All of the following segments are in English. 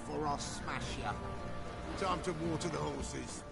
off or I'll smash you. Time to water the horses.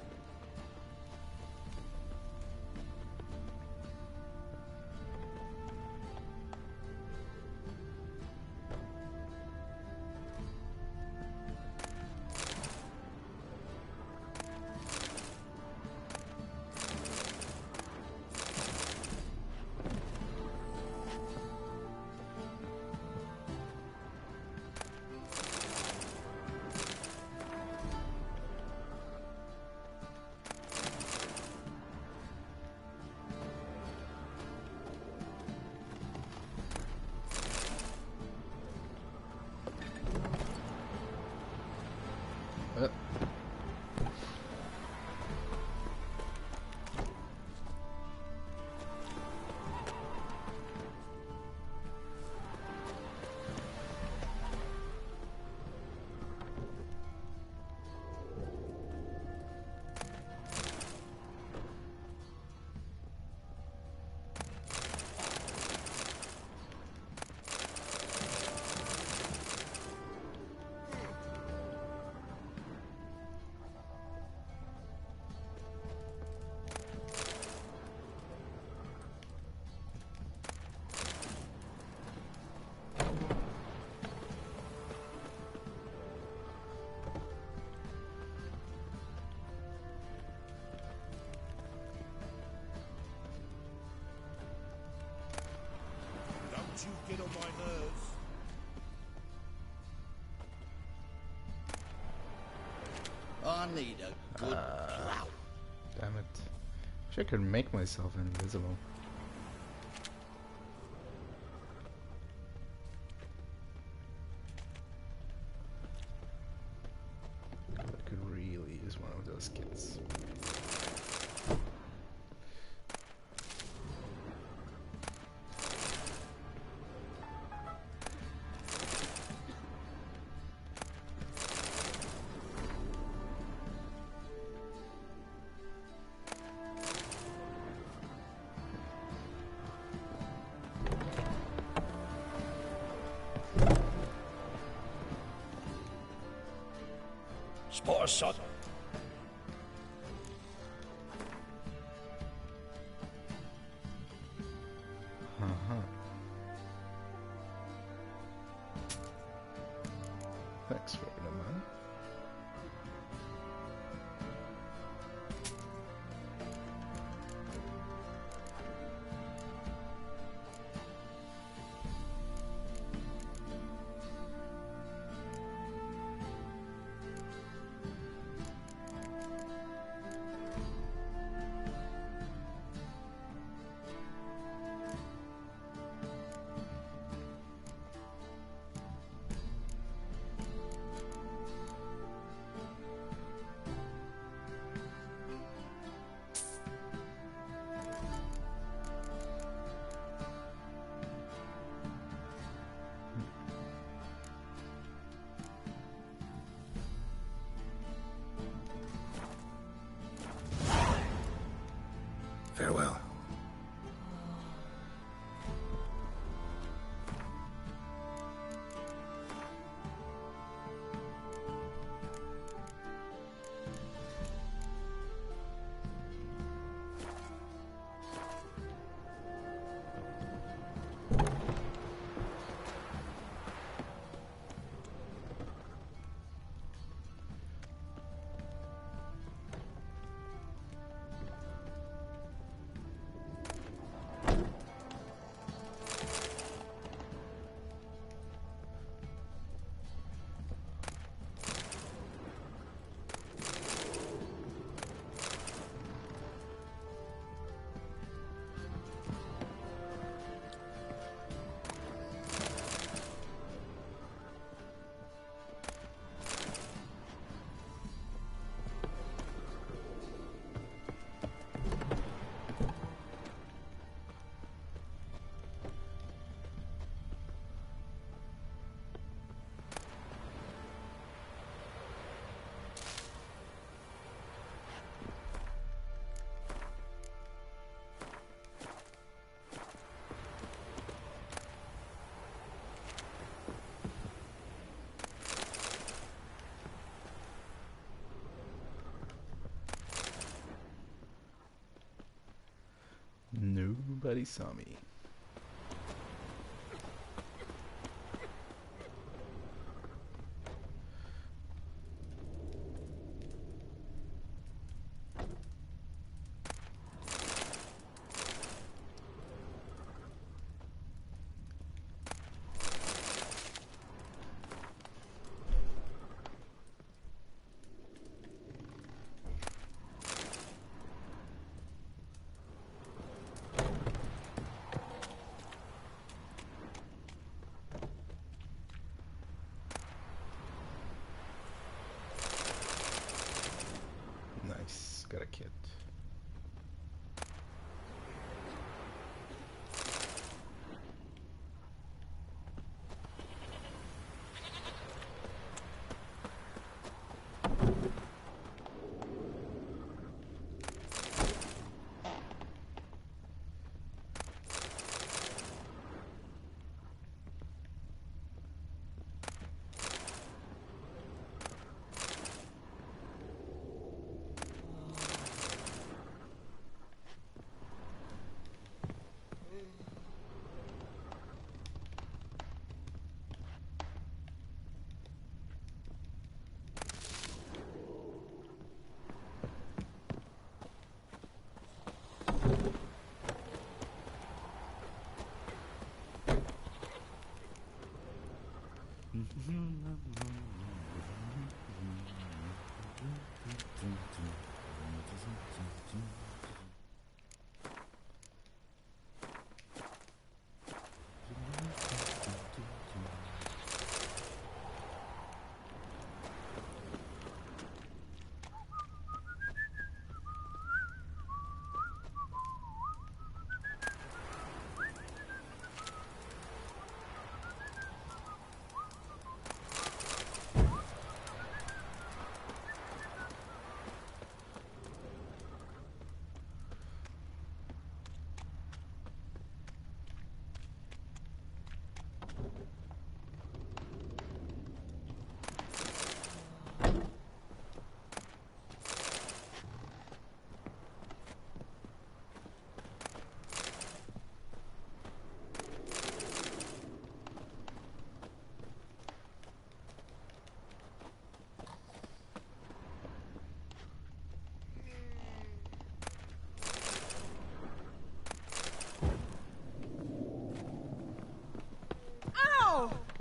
You get on my nerves. I need a good plow. Damn it. Wish I could make myself invisible. I could really use one of those kits. Spot a shot. Thanks for the man. Nobody saw me. Nice, got a kit.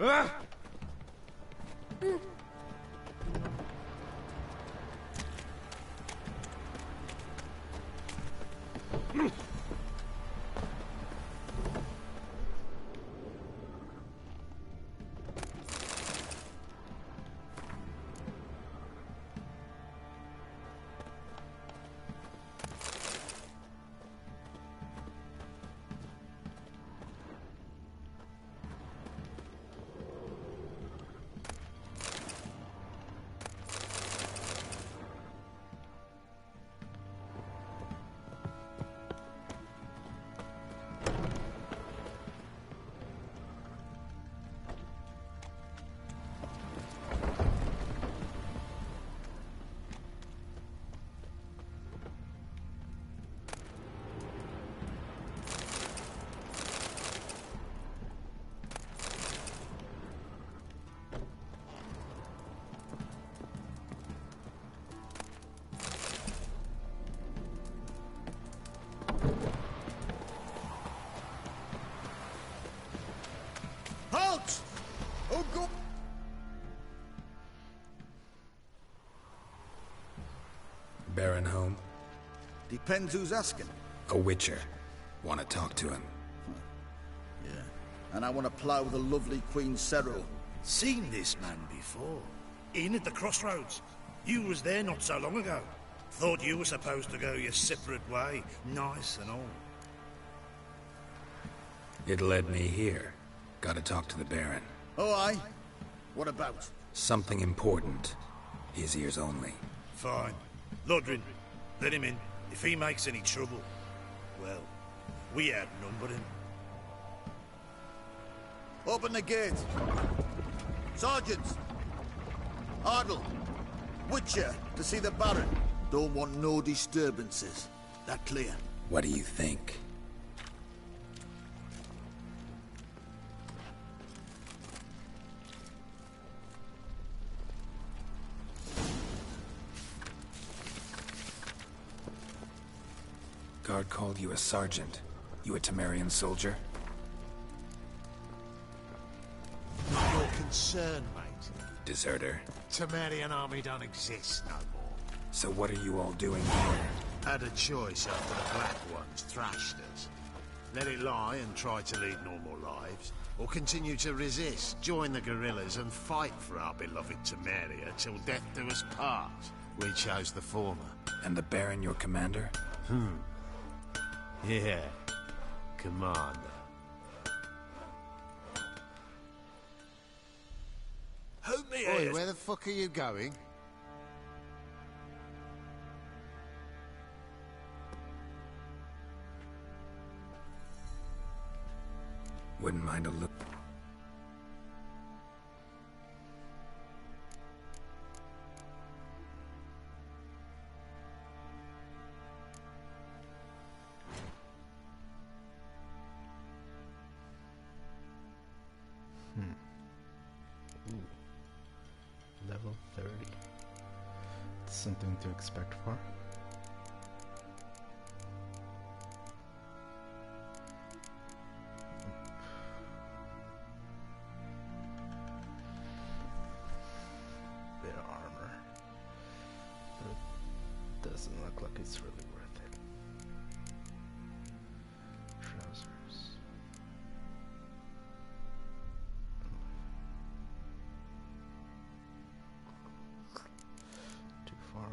Ah! Halt! Oh, go! Baron home? Depends who's asking. A witcher. Want to talk to him? Yeah. And I want to plough the lovely Queen Cyril. Seen this man before. In at the crossroads. You was there not so long ago. Thought you were supposed to go your separate way. Nice and all. It led me here. Gotta talk to the Baron. Oh, aye? What about? Something important. His ears only. Fine. Lodrin, let him in. If he makes any trouble, well, we outnumber him. Open the gate. Sergeants! Ardle! Witcher, to see the Baron. Don't want no disturbances. That clear? What do you think? Strahd called you a sergeant. You a Temerian soldier? Not your concern, mate. Deserter. Temerian army don't exist no more. So what are you all doing here? Had a choice after the Black Ones thrashed us. Let it lie and try to lead normal lives, or continue to resist, join the guerrillas and fight for our beloved Temeria till death do us part. We chose the former. And the Baron your commander? Yeah. Commander. Who me Oi, is? where the fuck are you going? Wouldn't mind a look. Level 30. That's something to expect for. Bit of armor. But it doesn't look like it's really worth it. Trousers. Too far off.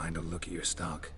mind a look at your stock?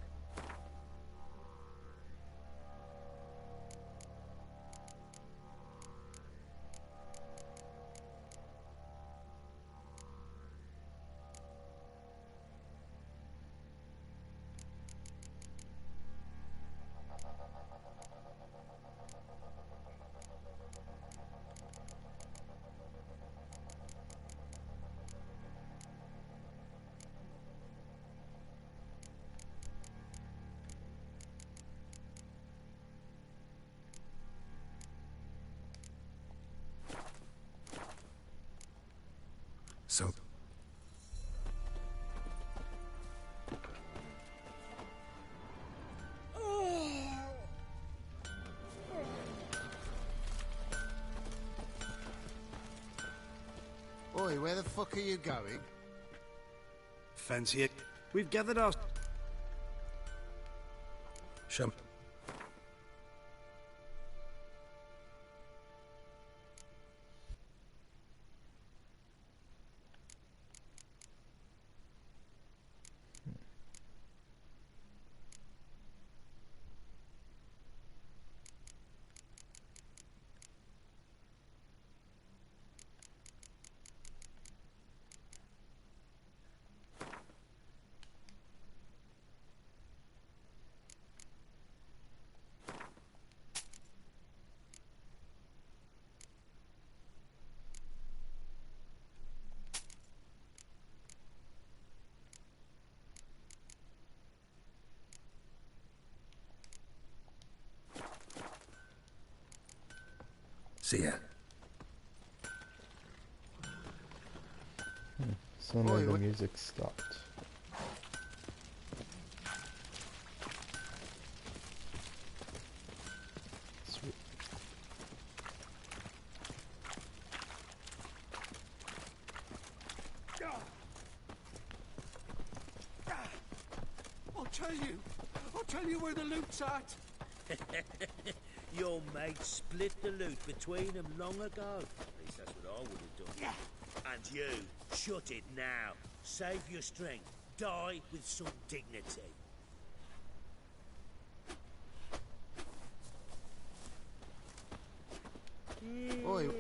So... Oi, where the fuck are you going? Fancy it? We've gathered our... Shum. See ya. Suddenly the music stopped. Sweet. I'll tell you where the loot's at. Your mate split the loot between them long ago. At least that's what I would have done. Yeah. And you, shut it now. Save your strength. Die with some dignity. Oi.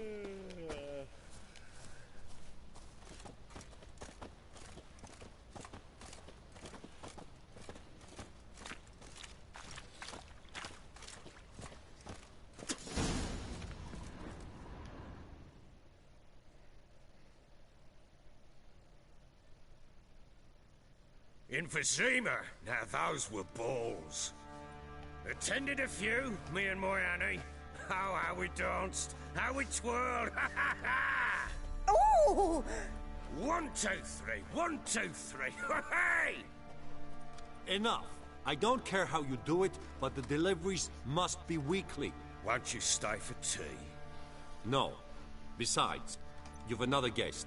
Emphysema. Now those were balls. Attended a few, me and my Annie. Oh, how we danced, how we twirled, ha ha ha! Oh! 1, 2, 3, 1, 2, 3, hey! Enough. I don't care how you do it, but the deliveries must be weekly. Won't you stay for tea? No. Besides, you've another guest.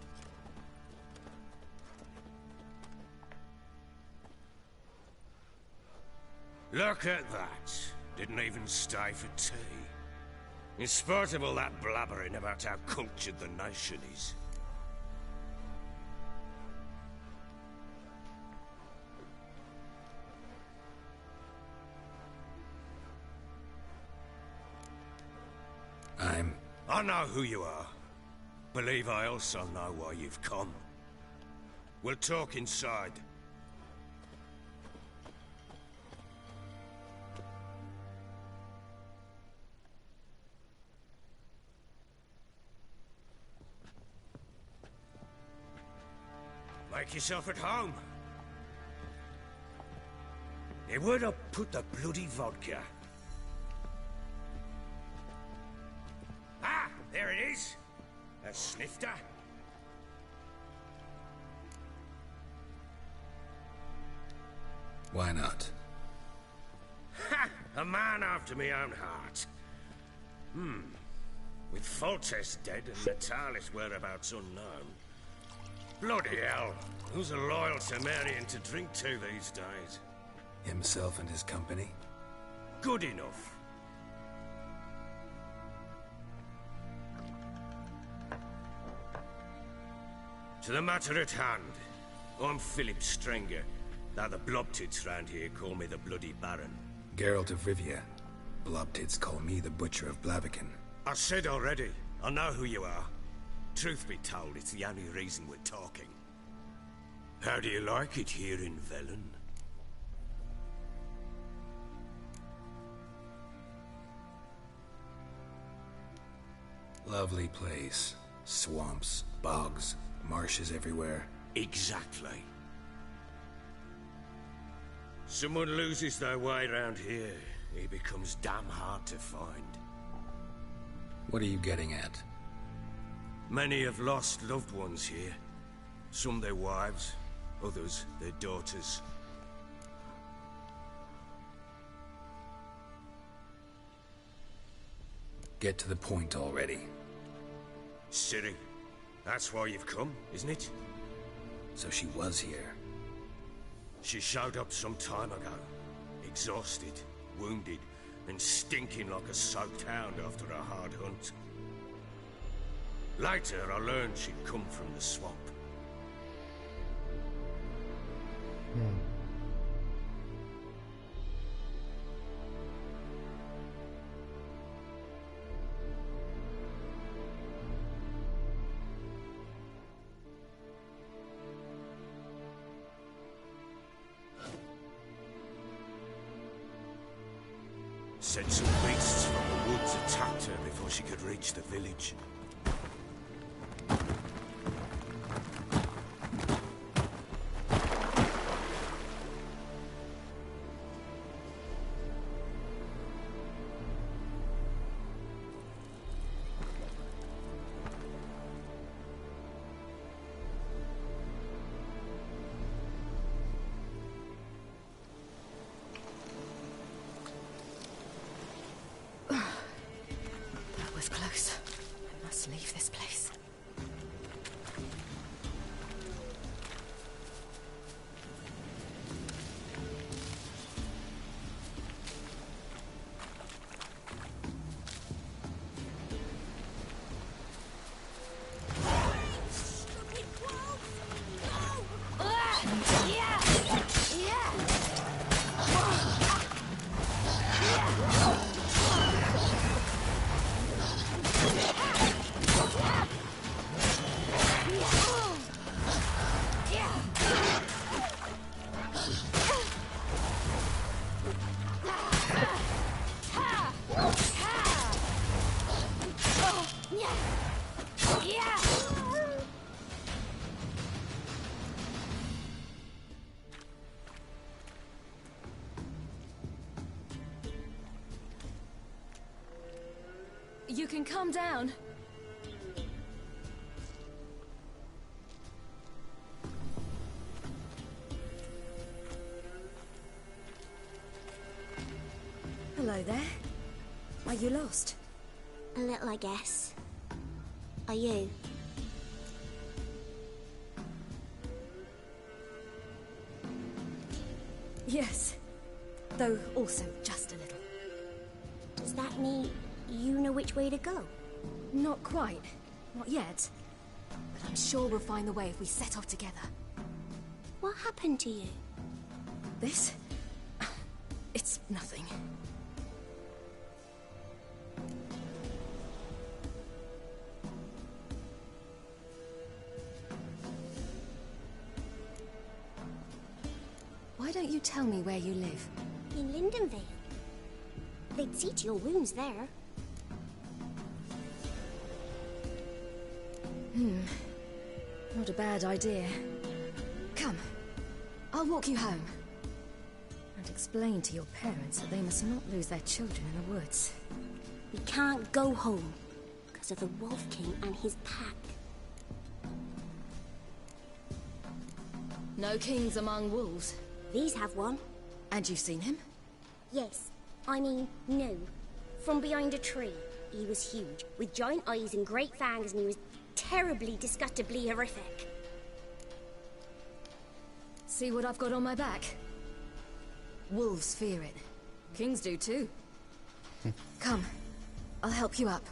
Look at that. Didn't even stay for tea. In spite of all that blabbering about how cultured the nation is. I know who you are. Believe I also know why you've come. We'll talk inside. Make yourself at home. Hey, where'd I put the bloody vodka? Ah, there it is. A snifter. Why not? Ha! A man after my own heart. With Foltest dead and Natalis whereabouts unknown. Bloody hell. Who's a loyal Temerian to drink to these days? Himself and his company? Good enough. To the matter at hand. I'm Philip Strenger, Now the Blobtids round here call me the Bloody Baron. Geralt of Rivia. Blobtids call me the Butcher of Blaviken. I said already, I know who you are. Truth be told, it's the only reason we're talking. How do you like it here in Velen? Lovely place. Swamps, bogs, marshes everywhere. Exactly. Someone loses their way around here, he becomes damn hard to find. What are you getting at? Many have lost loved ones here. Some their wives, others their daughters. Get to the point already. Ciri, that's why you've come, isn't it? So she was here. She showed up some time ago. Exhausted, wounded, and stinking like a soaked hound after a hard hunt. Later, I learned she'd come from the swamp. Said some beasts from the woods attacked her before she could reach the village. Close. I must leave this place. You can calm down. Hello there. Are you lost? A little, I guess. Are you? Yes. Though also just a little. Does that mean you know which way to go? Not quite. Not yet. But I'm sure we'll find the way if we set off together. What happened to you? This? It's nothing. Why don't you tell me where you live? In Lindenvale. They'd see to your wounds there. Not a bad idea. Come. I'll walk you home. And explain to your parents that they must not lose their children in the woods. We can't go home because of the Wolf King and his pack. No kings among wolves. These have one. And you've seen him? Yes. I mean, no. From behind a tree. He was huge, with giant eyes and great fangs, and he was terribly, disgustingly horrific. See what I've got on my back? Wolves fear it. Kings do too. Come. I'll help you up.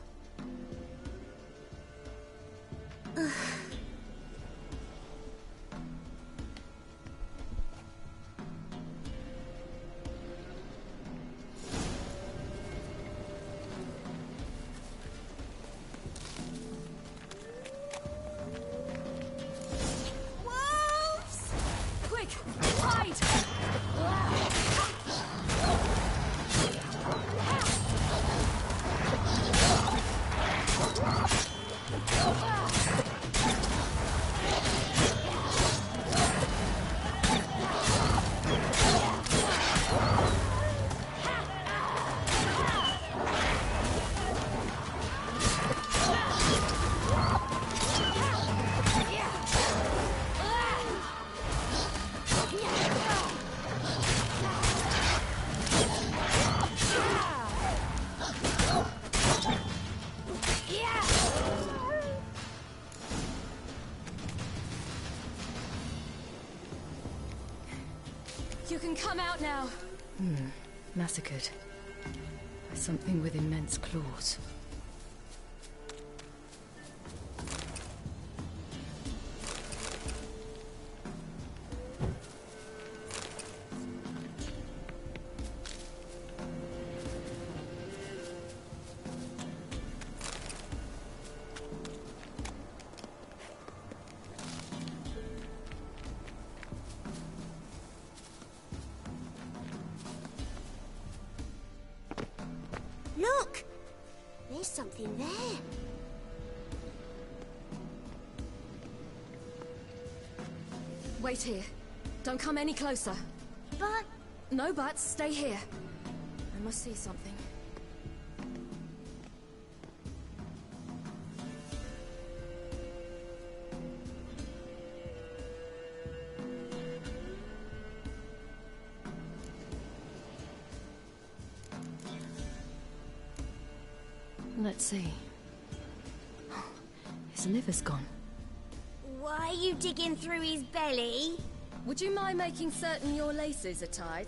can come out now. Massacred by something with immense claws. Look! There's something there. Wait here. Don't come any closer. But... No buts. Stay here. I must see something. Let's see. His liver's gone. Why are you digging through his belly? Would you mind making certain your laces are tied?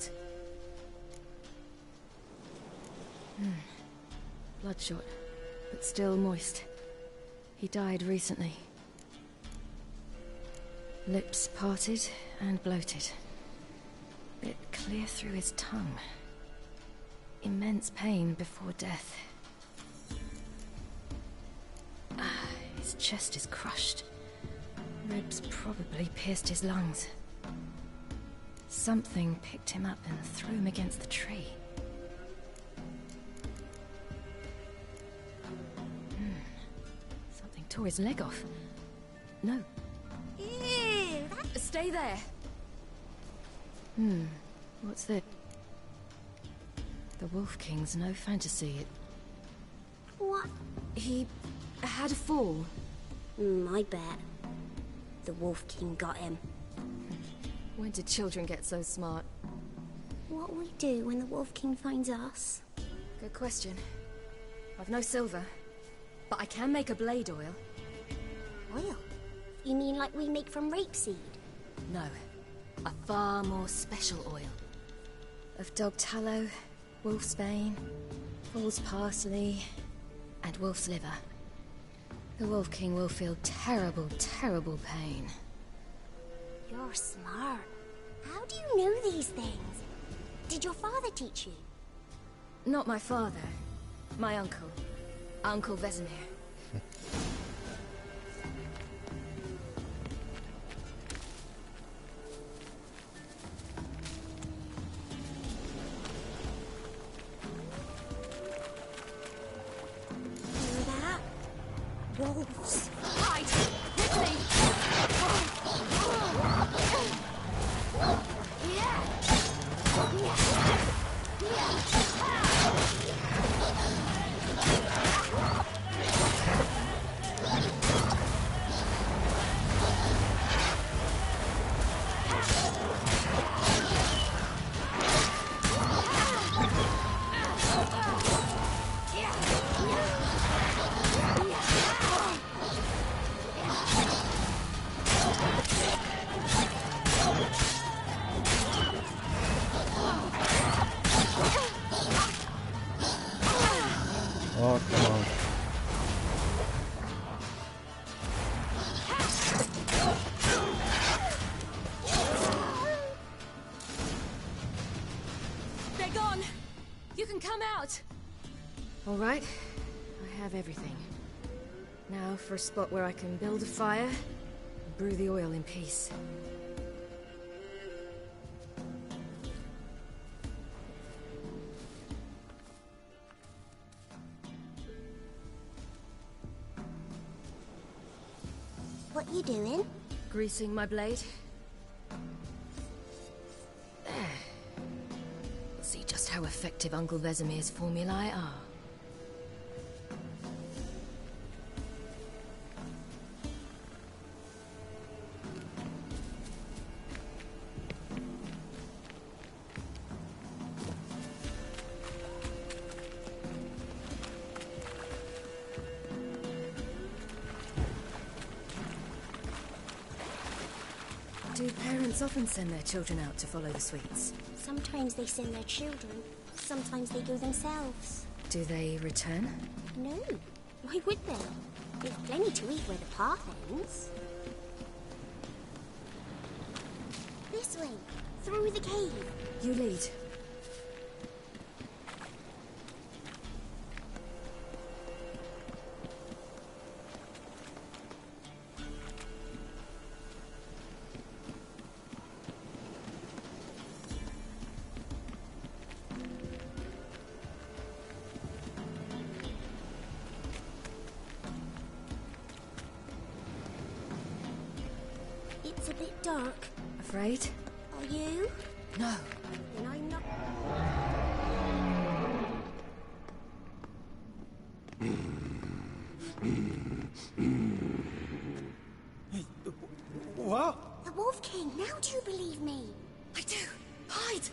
Bloodshot, but still moist. He died recently. Lips parted and bloated. Bit clear through his tongue. Immense pain before death. His chest is crushed. Ribs probably pierced his lungs. Something picked him up and threw him against the tree. Something tore his leg off. No. Ew, Stay there. What's that? The Wolf King's no fantasy. What? He had a fall. I bet. The Wolf King got him. When did children get so smart? What'll we do when the Wolf King finds us? Good question. I've no silver, but I can make a blade oil. Oil? You mean like we make from rapeseed? No, a far more special oil. Of dog tallow, wolf's bane, foal's parsley, and wolf's liver. The Wolf King will feel terrible, terrible pain. You're smart. How do you know these things? Did your father teach you? Not my father. My uncle. Uncle Vesemir. Hear that? Wolves. Hide! Quickly! Oh, come on. They're gone! You can come out! All right. I have everything. Now for a spot where I can build a fire and brew the oil in peace. What you doing? Greasing my blade. There. See just how effective Uncle Vesemir's formulae are. Do parents often send their children out to follow the sweets? Sometimes they send their children, sometimes they go themselves. Do they return? No. Why would they? There's plenty to eat where the path ends. This way, through the cave. You lead. It's a bit dark. Afraid? Are you? No. Then I'm not... What? The Wolf King, now do you believe me? I do. Hide!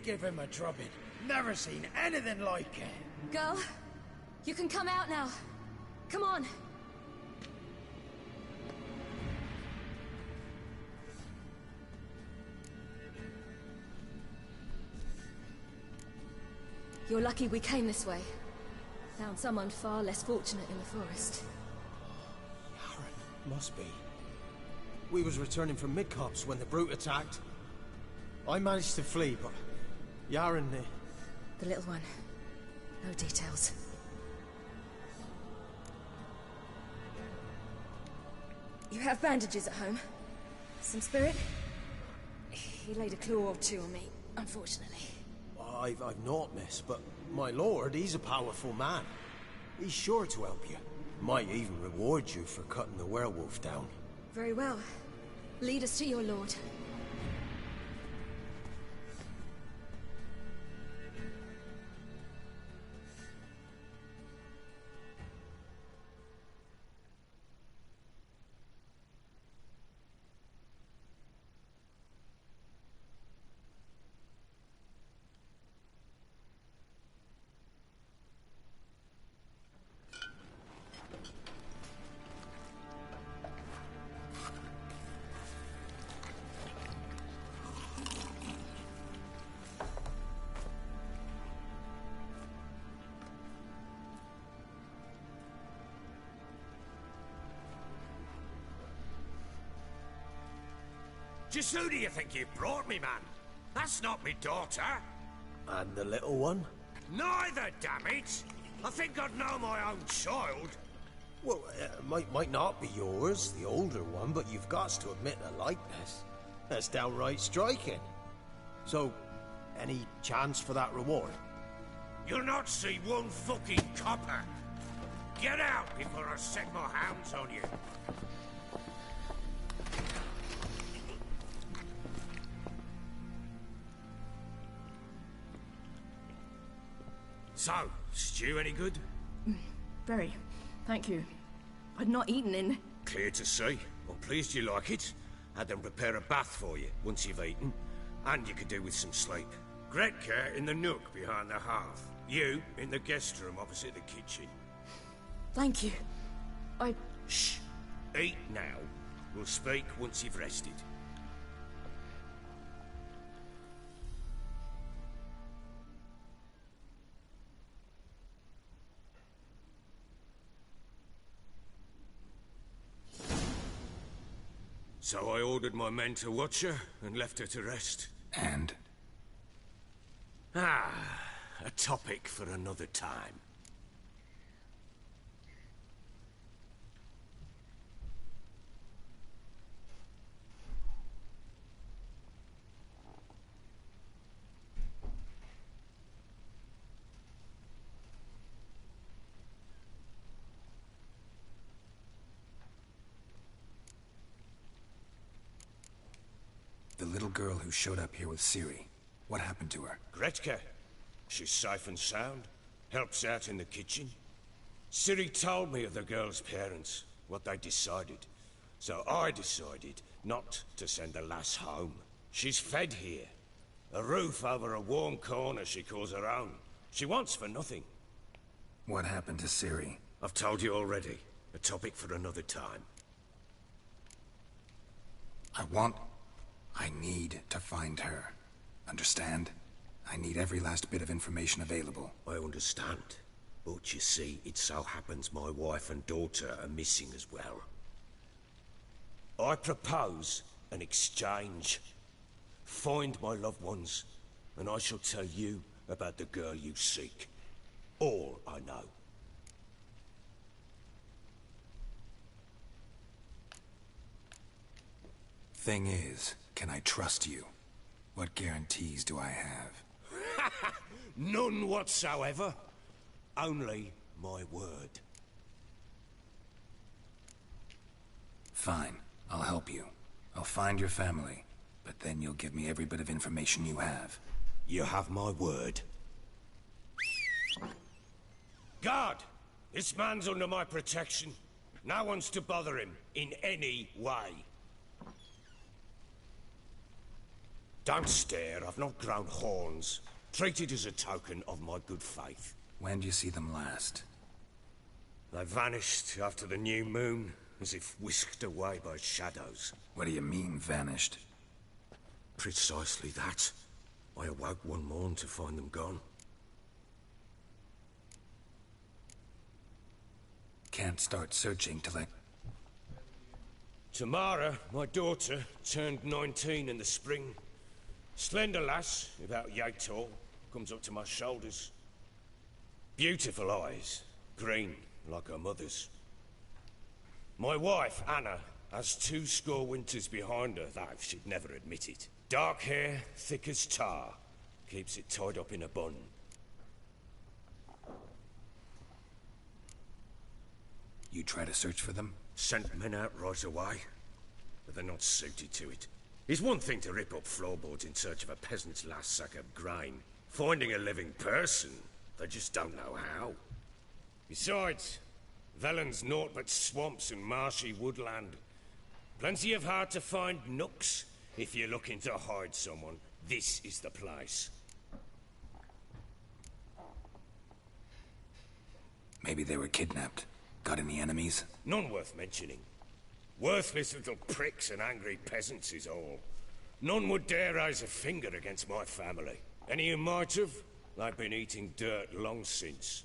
Give him a drubbing. Never seen anything like it. Girl, you can come out now. Come on. You're lucky we came this way. Found someone far less fortunate in the forest. Yaren, must be. We was returning from Midcopse when the brute attacked. I managed to flee, but Yaren... The little one. No details. You have bandages at home? Some spirit? He laid a claw or two on me, unfortunately. I've naught, miss, but my lord, he's a powerful man. He's sure to help you. Might even reward you for cutting the werewolf down. Very well. Lead us to your lord. Just who do you think you've brought me, man? That's not me daughter. And the little one? Neither, damn it! I think I'd know my own child. Well, might not be yours, the older one, but you've got to admit a likeness. That's downright striking. So, any chance for that reward? You'll not see one fucking copper. Get out before I set my hounds on you. So, stew any good? Very. Thank you. I'd not eaten in... Clear to see. I'm pleased you like it. Had them prepare a bath for you once you've eaten. And you could do with some sleep. Gretka in the nook behind the hearth. You in the guest room opposite the kitchen. Thank you. Shh. Eat now. We'll speak once you've rested. So I ordered my men to watch her and left her to rest. And? A topic for another time. girl who showed up here with Ciri. What happened to her? Gretka. She's safe and sound. Helps out in the kitchen. Ciri told me of the girl's parents, what they decided. So I decided not to send the lass home. She's fed here. A roof over a warm corner she calls her own. She wants for nothing. What happened to Ciri? I've told you already. A topic for another time. I need to find her. Understand? I need every last bit of information available. I understand. But you see, it so happens my wife and daughter are missing as well. I propose an exchange. Find my loved ones, and I shall tell you about the girl you seek. All I know. Thing is, can I trust you? What guarantees do I have? None whatsoever. Only my word. Fine, I'll help you. I'll find your family, but then you'll give me every bit of information you have. You have my word. Guard! This man's under my protection. No one's to bother him in any way. Don't stare, I've not grown horns. Treat it as a token of my good faith. When do you see them last? They vanished after the new moon, as if whisked away by shadows. What do you mean, vanished? Precisely that. I awoke one morn to find them gone. Can't start searching till I... Tamara, my daughter, turned 19 in the spring. Slender lass, about yay tall, comes up to my shoulders. Beautiful eyes, green like her mother's. My wife, Anna, has 20 winters behind her, though she'd never admit it. Dark hair, thick as tar, keeps it tied up in a bun. You try to search for them? Sent men out right away, but they're not suited to it. It's one thing to rip up floorboards in search of a peasant's last sack of grain. Finding a living person, they just don't know how. Besides, Velen's naught but swamps and marshy woodland. Plenty of hard-to-find nooks. If you're looking to hide someone, this is the place. Maybe they were kidnapped. Got any enemies? None worth mentioning. Worthless little pricks and angry peasants is all. None would dare raise a finger against my family. Any who might have, they've been eating dirt long since.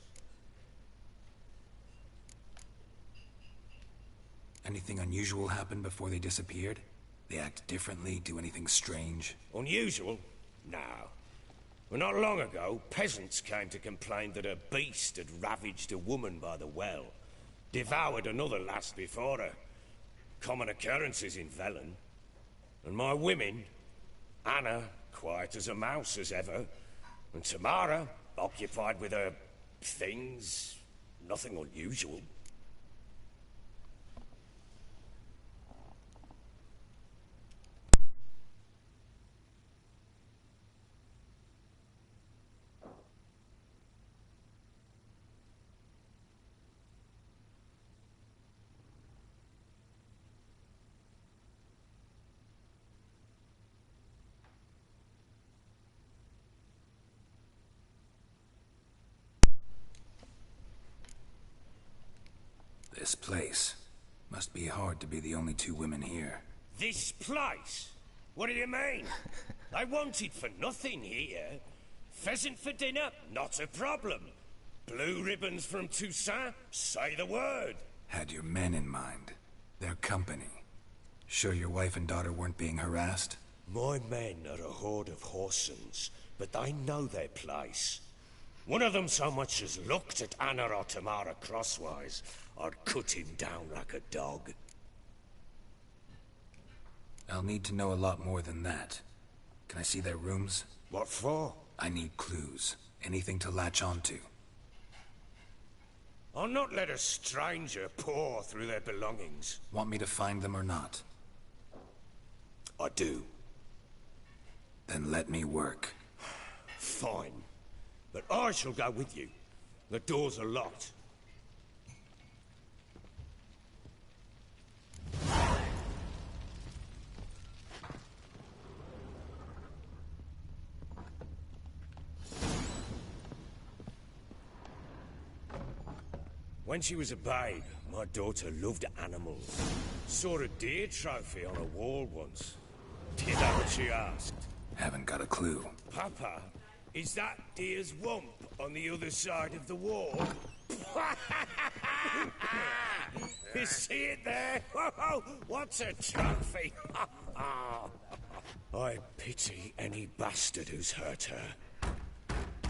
Anything unusual happen before they disappeared? They act differently, do anything strange? Unusual? No. Well, not long ago, peasants came to complain that a beast had ravaged a woman by the well. Devoured another lass before her. Common occurrences in Velen. And my women, Anna, quiet as a mouse as ever, and Tamara, occupied with her things, nothing unusual. This place. Must be hard to be the only 2 women here. This place? What do you mean? I wanted for nothing here. Pheasant for dinner? Not a problem. Blue ribbons from Toussaint? Say the word. Had your men in mind. Their company. Sure your wife and daughter weren't being harassed? My men are a horde of whoresons, but they know their place. One of them so much as looked at Anna or Tamara crosswise, I'd cut him down like a dog. I'll need to know a lot more than that. Can I see their rooms? What for? I need clues. Anything to latch onto. I'll not let a stranger pore through their belongings. Want me to find them or not? I do. Then let me work. Fine. But I shall go with you. The doors are locked. When she was a babe, my daughter loved animals. Saw a deer trophy on a wall once. Do you know what she asked? Haven't got a clue. Papa, is that deer's wump on the other side of the wall? You see it there? Whoa, what's a trophy? I pity any bastard who's hurt her.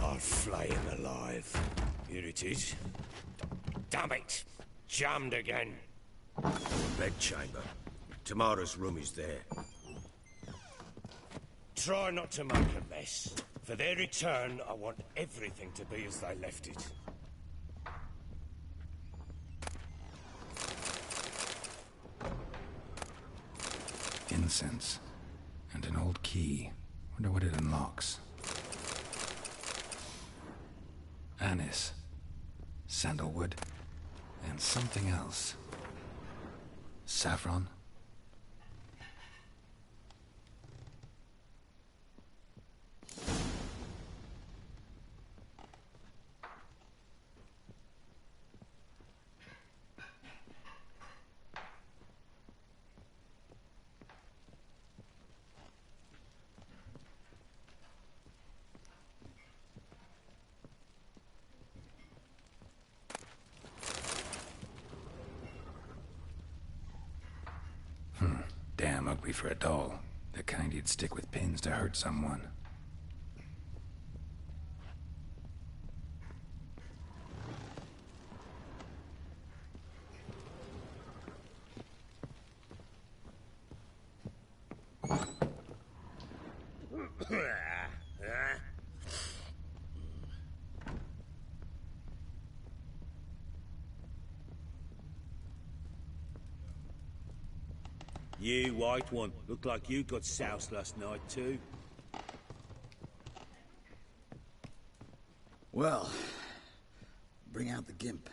I'll flay him alive. Here it is. Damn it! Jammed again. Bedchamber. Tamara's room is there. Try not to make a mess. For their return, I want everything to be as they left it. Incense. And an old key. Wonder what it unlocks. Anise. Sandalwood. And something else. Saffron? Damn ugly for a doll. The kind you'd stick with pins to hurt someone. You, white one, look like you got soused last night too. Well, bring out the gimp.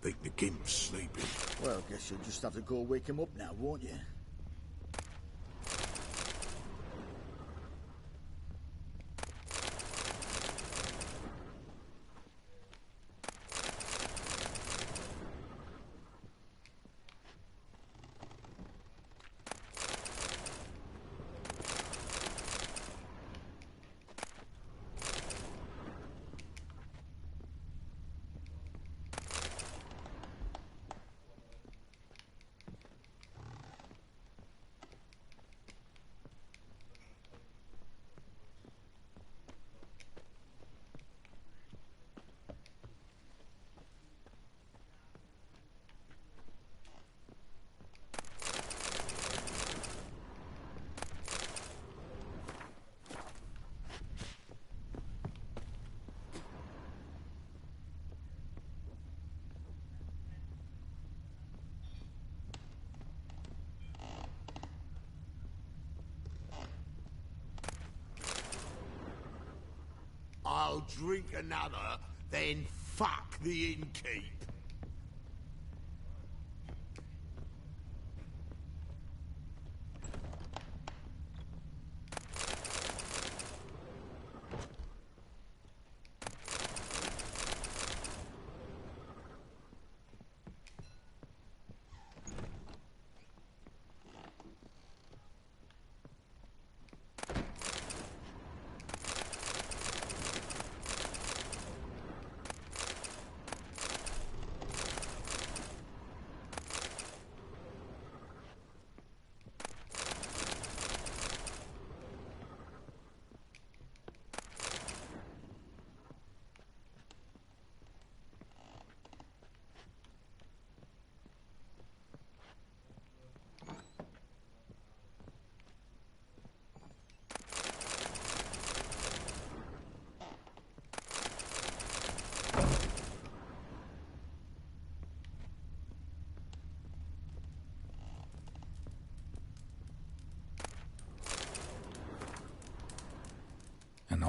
Think the gimp's sleeping. Well, guess you'll just have to go wake him up now, won't you? I'll drink another, then fuck the innkeep.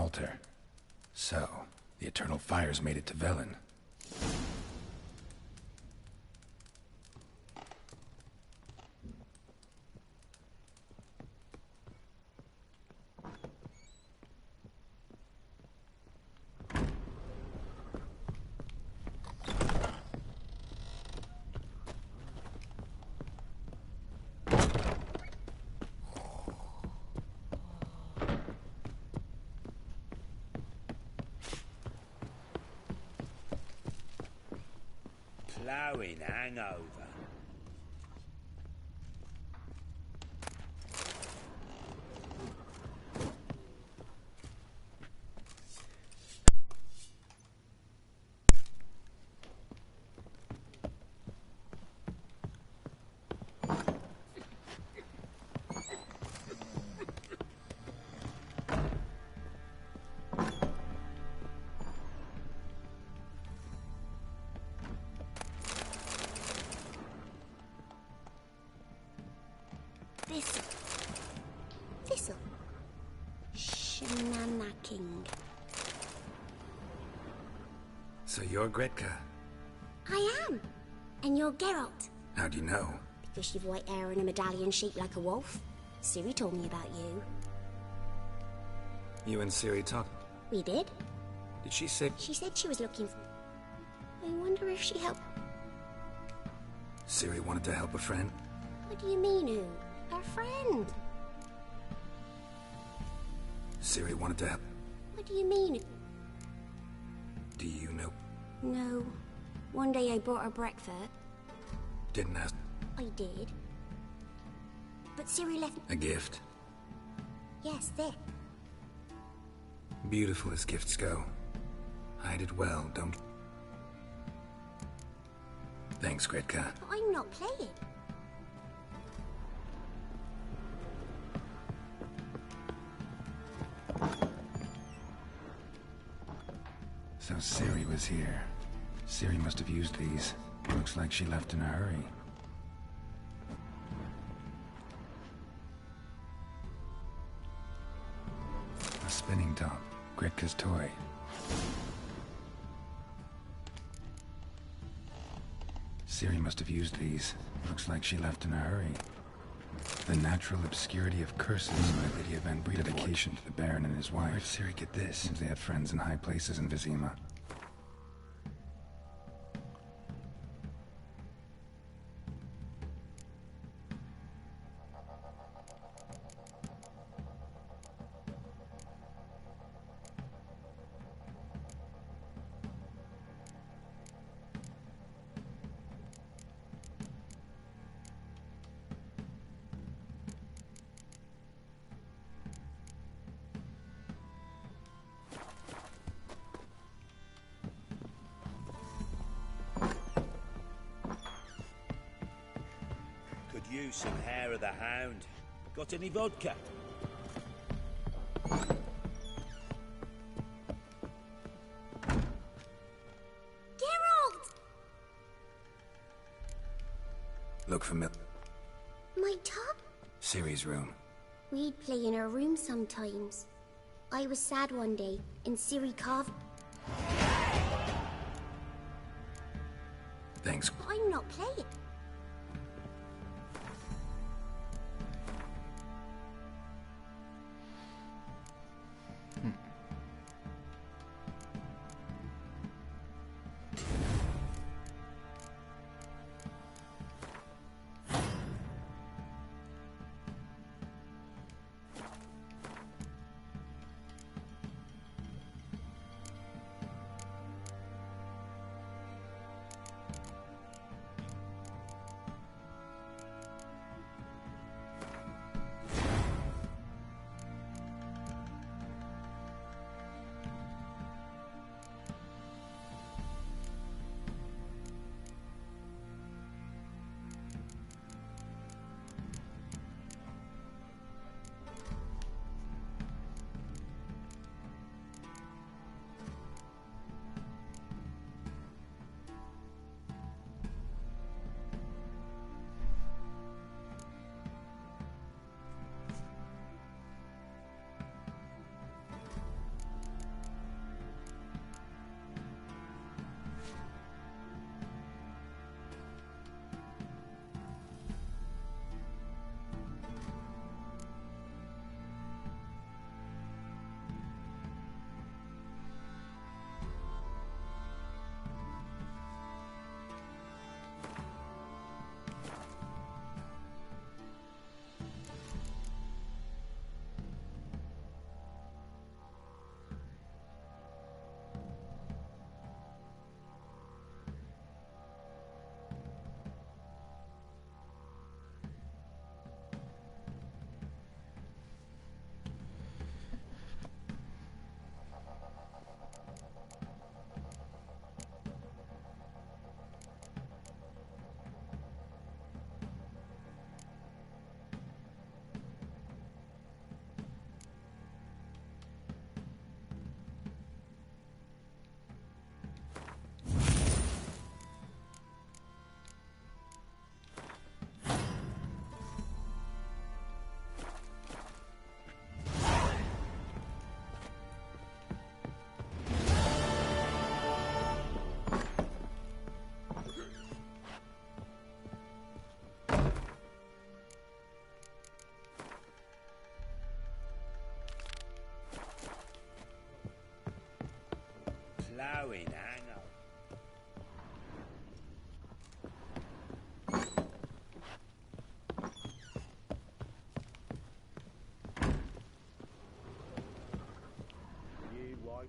altar. So, the Eternal Fires made it to Velen. Ploughing hangover. Thistle. Shenanacking. So you're Gretka? I am. And you're Geralt. How do you know? Because you've white hair and a medallion shaped like a wolf. Ciri told me about you. You and Ciri talked? We did. Did she say? She said she was looking for... I wonder if she helped... Ciri wanted to help a friend? What do you mean, who? Her friend. Ciri wanted to help. What do you mean? Do you know? No. One day I brought her breakfast. Didn't ask. I did. But Ciri left... A gift? Yes, there. Beautiful as gifts go. Hide it well, don't... Thanks, Gretka. But I'm not playing. So Ciri was here. Ciri must have used these. Looks like she left in a hurry. A spinning top. Gretka's toy. Ciri must have used these. Looks like she left in a hurry. The Natural Obscurity of Curses by Lydia Van Breda. Dedication to the Baron and his wife. Where'd Ciri get this? Seems they had friends in high places in Vizima. Use some hair of the hound. Got any vodka? Geralt! Look familiar. My tub? Ciri's room. We'd play in her room sometimes. I was sad one day, and Ciri carved... Thanks. I'm not playing.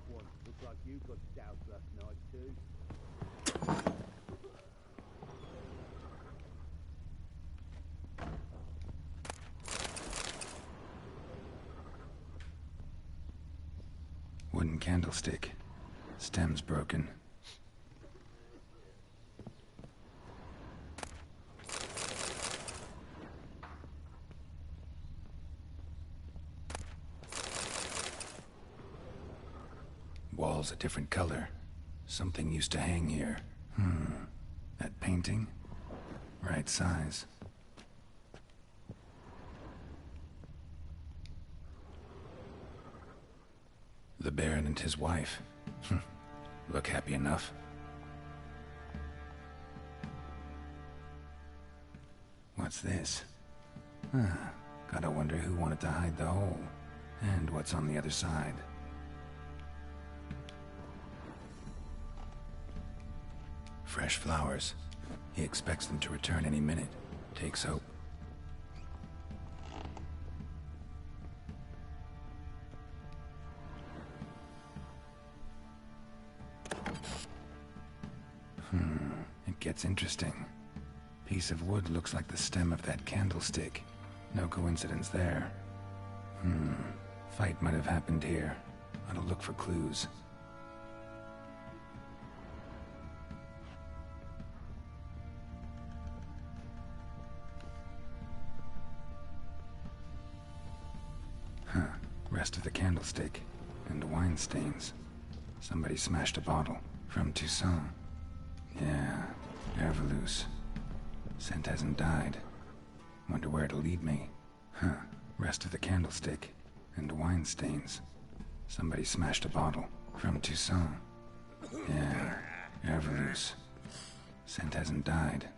one. Looks like you got doused last night, too. Wooden candlestick. Stem's broken. Wall's a different color. Something used to hang here. That painting? Right size. The Baron and his wife. Look happy enough. What's this? Gotta wonder who wanted to hide the hole. And what's on the other side. Fresh flowers. He expects them to return any minute. Takes hope. It gets interesting. Piece of wood looks like the stem of that candlestick. No coincidence there. Fight might have happened here. Ought to look for clues. Rest of the candlestick. And wine stains. Somebody smashed a bottle. From Toussaint. Yeah, Herveloos. Scent hasn't died. Wonder where it'll lead me. Rest of the candlestick. And wine stains. Somebody smashed a bottle. From Toussaint. Yeah, Herveloos. Scent hasn't died.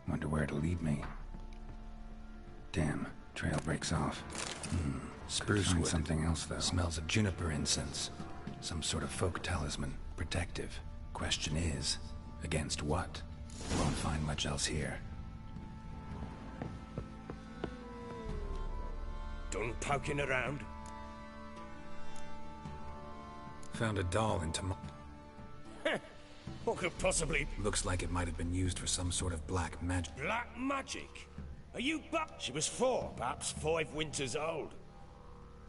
Wonder where it'll lead me. Damn, trail breaks off. Spruce wood. Something else, though. Smells of juniper incense. Some sort of folk talisman. Protective. Question is, against what? Won't find much else here. Done poking around? Found a doll in What could possibly... Looks like it might have been used for some sort of black magic. Black magic? Are you She was 4, perhaps 5 winters old.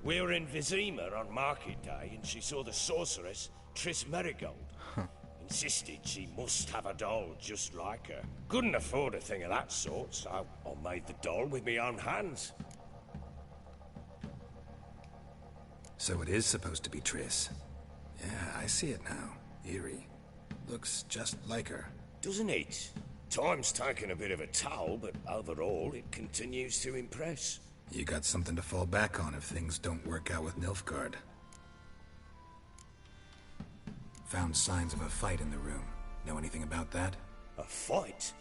We were in Vizima on market day, and she saw the sorceress, Triss Merigold. Insisted she must have a doll just like her. Couldn't afford a thing of that sort, so I made the doll with my own hands. So it is supposed to be Triss. Yeah, I see it now. Eerie. Looks just like her. Doesn't it? Time's taken a bit of a toll, but overall it continues to impress. You got something to fall back on if things don't work out with Nilfgaard. Found signs of a fight in the room. Know anything about that? A fight?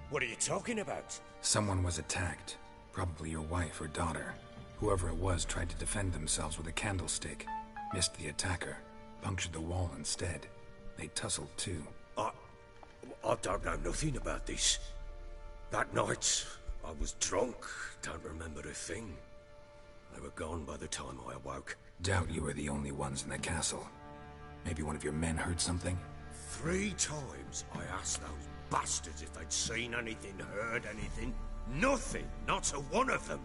What are you talking about? Someone was attacked. Probably your wife or daughter. Whoever it was tried to defend themselves with a candlestick. Missed the attacker. Punctured the wall instead. They tussled too. I don't know nothing about this. That night, I was drunk. Don't remember a thing. They were gone by the time I awoke. Doubt you were the only ones in the castle. Maybe one of your men heard something? 3 times I asked those bastards if they'd seen anything, heard anything. Nothing. Not a one of them.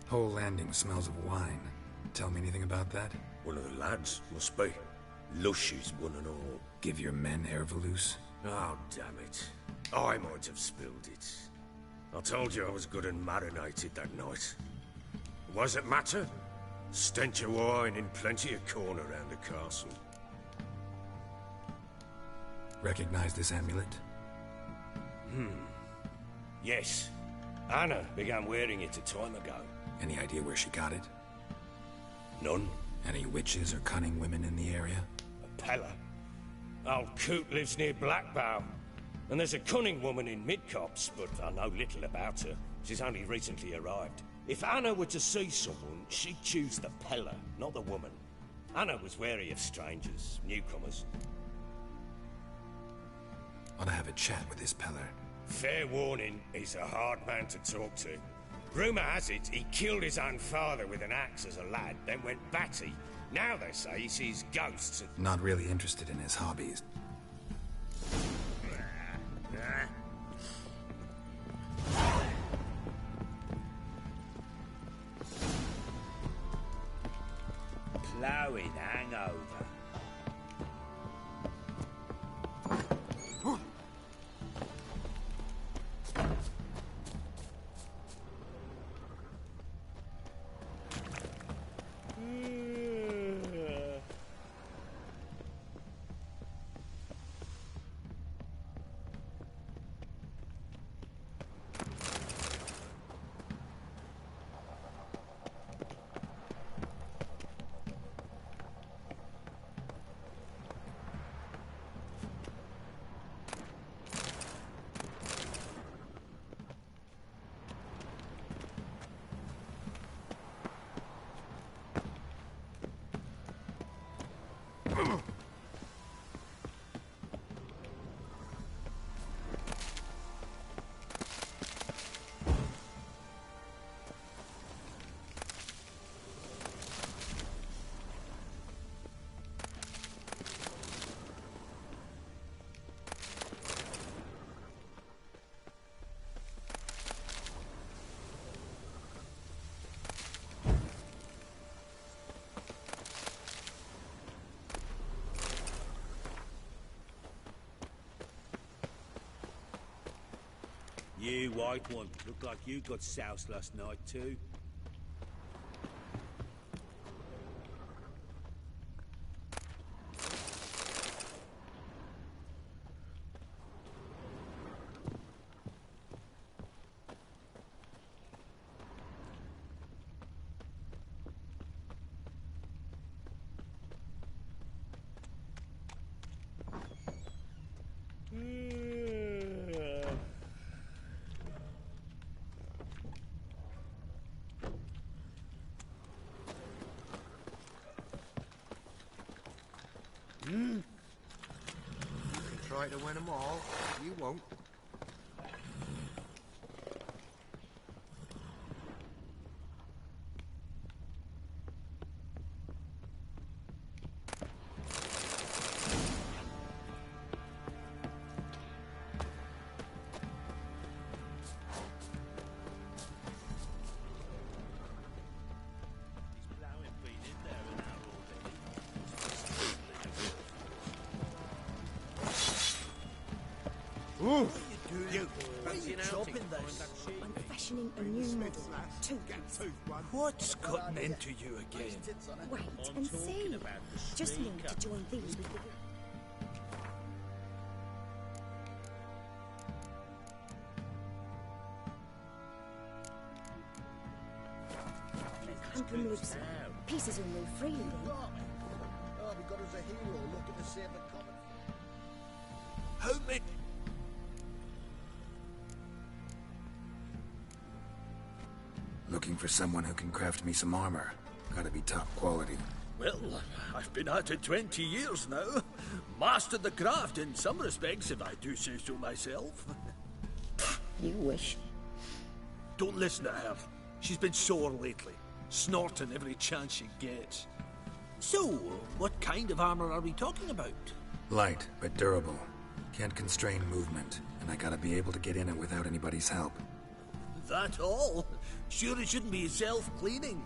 Whole landing smells of wine. Tell me anything about that? One of the lads, must be. Lushes, one and all. Give your men Herveloos? Oh, damn it. I might have spilled it. I told you I was good and marinated that night. What does it matter? Stench of wine in plenty of corn around the castle. Recognize this amulet? Yes. Anna began wearing it a time ago. Any idea where she got it? None. Any witches or cunning women in the area? A Pella. Old Coot lives near Blackbow. And there's a cunning woman in Midcopse, but I know little about her. She's only recently arrived. If Anna were to see someone, she'd choose the Pella, not the woman. Anna was wary of strangers, newcomers. Ought to have a chat with this Peller. Fair warning, he's a hard man to talk to. Rumour has it he killed his own father with an axe as a lad, then went batty. Now they say he sees ghosts and... Not really interested in his hobbies. Ploughing hangover. You white one, look like you got soused last night too. You can try to win them all. You won't. What you chopping this? I'm fashioning a new model. Tooth. What's gotten into you again? Wait and see. Just need to join these with the... Clamp them loose. Pieces will move freely then. Oh, we got us a hero looking to save a common... Help me! Looking for someone who can craft me some armor. Gotta be top quality. Well, I've been at it 20 years now. Mastered the craft in some respects, if I do say so myself. You wish. Don't listen to her. She's been sore lately, snorting every chance she gets. So, what kind of armor are we talking about? Light, but durable. Can't constrain movement, and I gotta be able to get in it without anybody's help. That all? Sure it shouldn't be self-cleaning.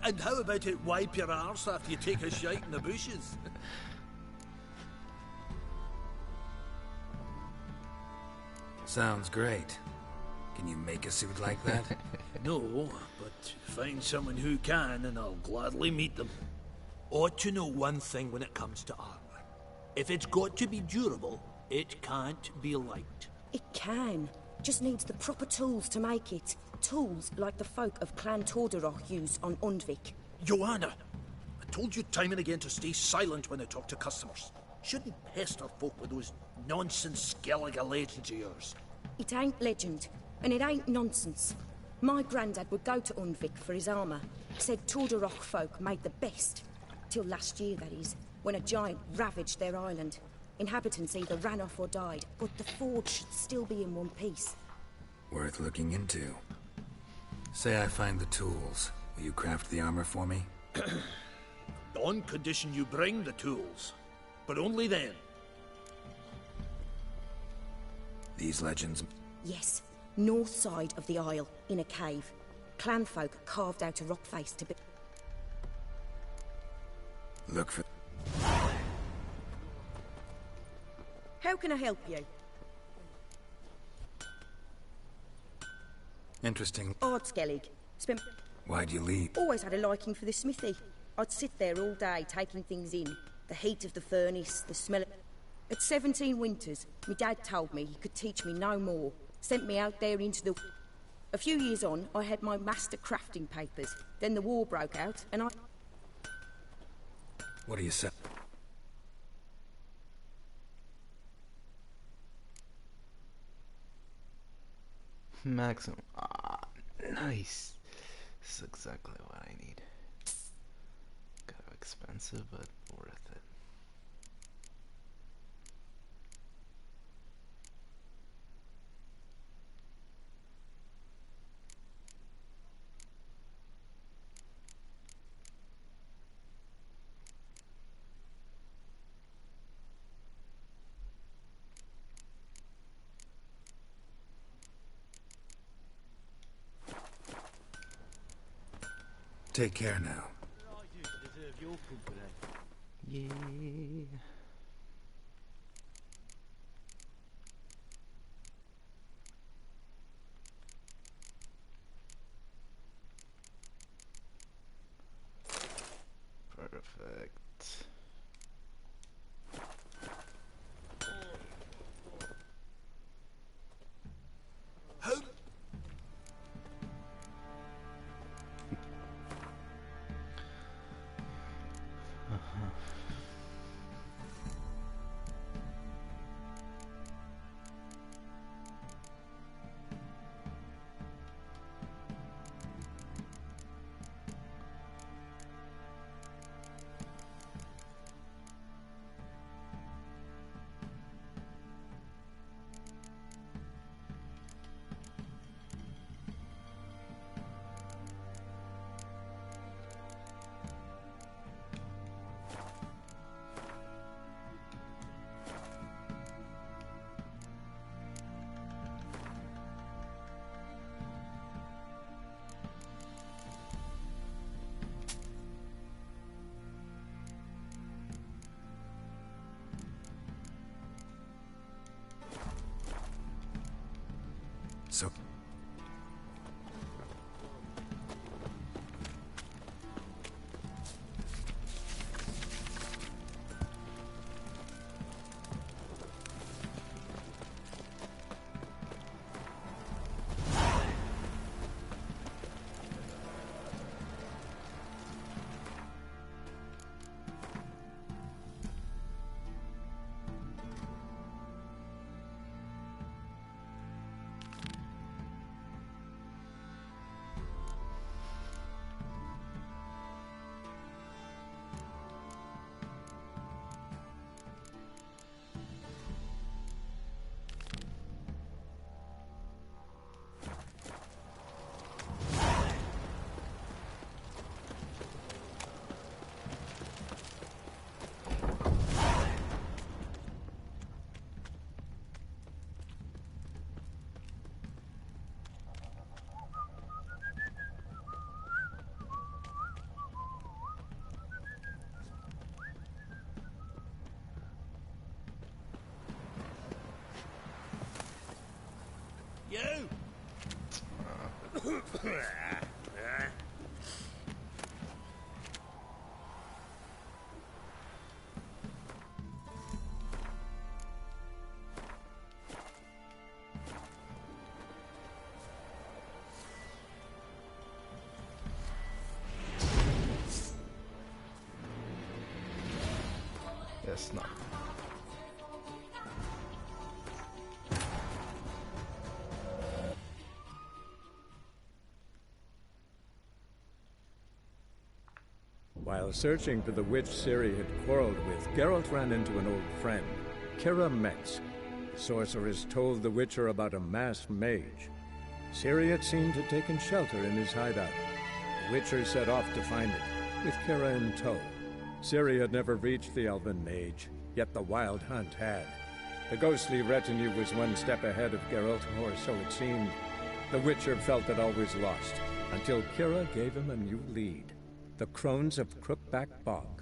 And how about it wipe your arse after you take a shite in the bushes? Sounds great. Can you make a suit like that? No, but find someone who can and I'll gladly meet them. Ought to know one thing when it comes to armor. If it's got to be durable, it can't be light. It can. Just needs the proper tools to make it. Tools like the folk of Clan Tordarroch use on Undvik. Joanna, I told you time and again to stay silent when I talk to customers. Shouldn't pester folk with those nonsense Skellige legends of yours. It ain't legend, and it ain't nonsense. My granddad would go to Undvik for his armour. Said Tordarroch folk made the best. Till last year, that is, when a giant ravaged their island. Inhabitants either ran off or died, but the forge should still be in one piece. Worth looking into. Say I find the tools. Will you craft the armor for me? On condition you bring the tools. But only then. These legends... Yes, north side of the Isle, in a cave. Clanfolk carved out a rock face to be... Look for... How can I help you? Interesting. Ardskellig. Spent... Why'd you leave? Always had a liking for the smithy. I'd sit there all day, taking things in. The heat of the furnace, the smell... At 17 winters, my dad told me he could teach me no more. Sent me out there into the... A few years on, I had my master crafting papers. Then the war broke out, and I... What do you say? Maximum. Ah, nice. This is exactly what I need. Kind of expensive, but worth it. Take care now. Yeah. Perfect. So... You! Yes, no. While searching for the witch Ciri had quarreled with, Geralt ran into an old friend, Kira Metz. The sorceress told the Witcher about a masked mage. Ciri had seemed to have taken shelter in his hideout. The Witcher set off to find it, with Kira in tow. Ciri had never reached the Elven Mage, yet the Wild Hunt had. The ghostly retinue was one step ahead of Geralt, or so it seemed. The Witcher felt it always lost, until Kira gave him a new lead. The Crones of Crookback Bog.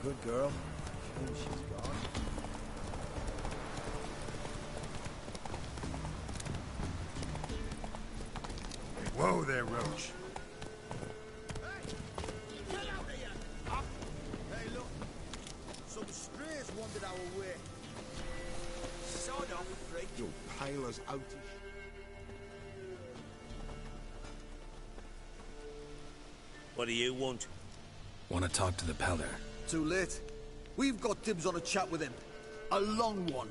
Good girl. Shame she's gone. Whoa there, Roach. Get out of here! Up! Hey, look. Some strays wandered our way. Sod off, Freak. You're pale as oatish. What do you want? Want to talk to the Peller. Too late. We've got dibs on a chat with him. A long one.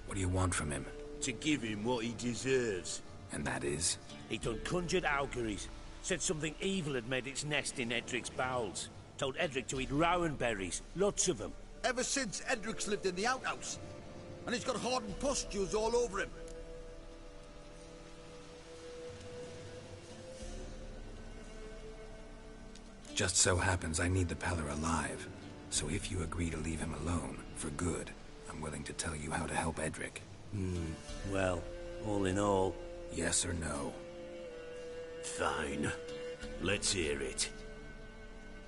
What do you want from him? To give him what he deserves. And that is? He done conjured auguries. Said something evil had made its nest in Edric's bowels. Told Edric to eat rowan berries. Lots of them. Ever since Edric's lived in the outhouse. And he's got hardened pustules all over him. Just so happens I need the Peller alive. So if you agree to leave him alone, for good, I'm willing to tell you how to help Edric. Well, all in all... Yes or no? Fine. Let's hear it.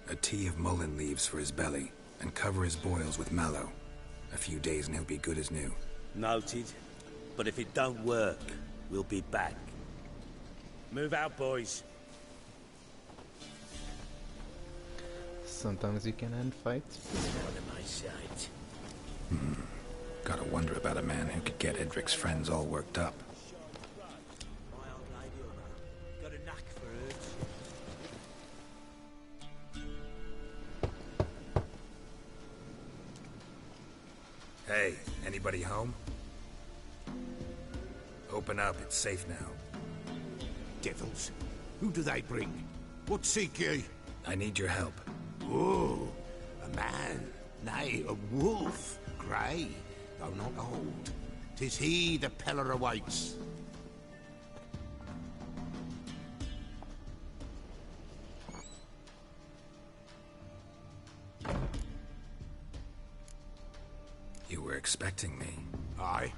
A tea of mullein leaves for his belly, and cover his boils with mallow. A few days and he'll be good as new. Noted. But if it don't work, we'll be back. Move out, boys. Sometimes you can end fights. Out of my sight. Gotta wonder about a man who could get Edric's friends all worked up. My old lady got a knack for herbs. Hey, anybody home? Open up, it's safe now. Devils. Who do they bring? What seek ye? I need your help. Oh, a man, nay, a wolf, grey, though not old. 'Tis he the Peller awaits. You were expecting me. Aye,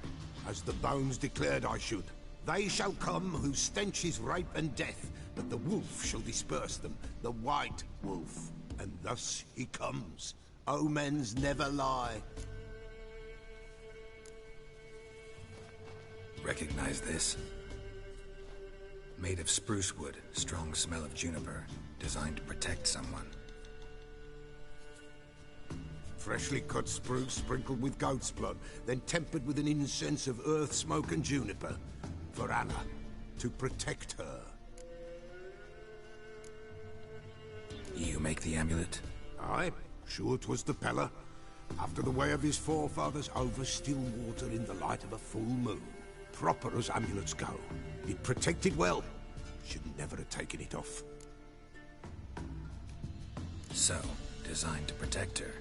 as the bones declared I should. They shall come whose stench is rape and death, but the wolf shall disperse them, the white wolf. And thus he comes. Omens never lie. Recognize this? Made of spruce wood, strong smell of juniper, designed to protect someone. Freshly cut spruce sprinkled with goat's blood, then tempered with an incense of earth, smoke and juniper. for Anna, to protect her. You make the amulet? Aye, sure 'twas the Pella. After the way of his forefathers, over still water in the light of a full moon. Proper as amulets go. It protected well. Should never have taken it off. So, designed to protect her.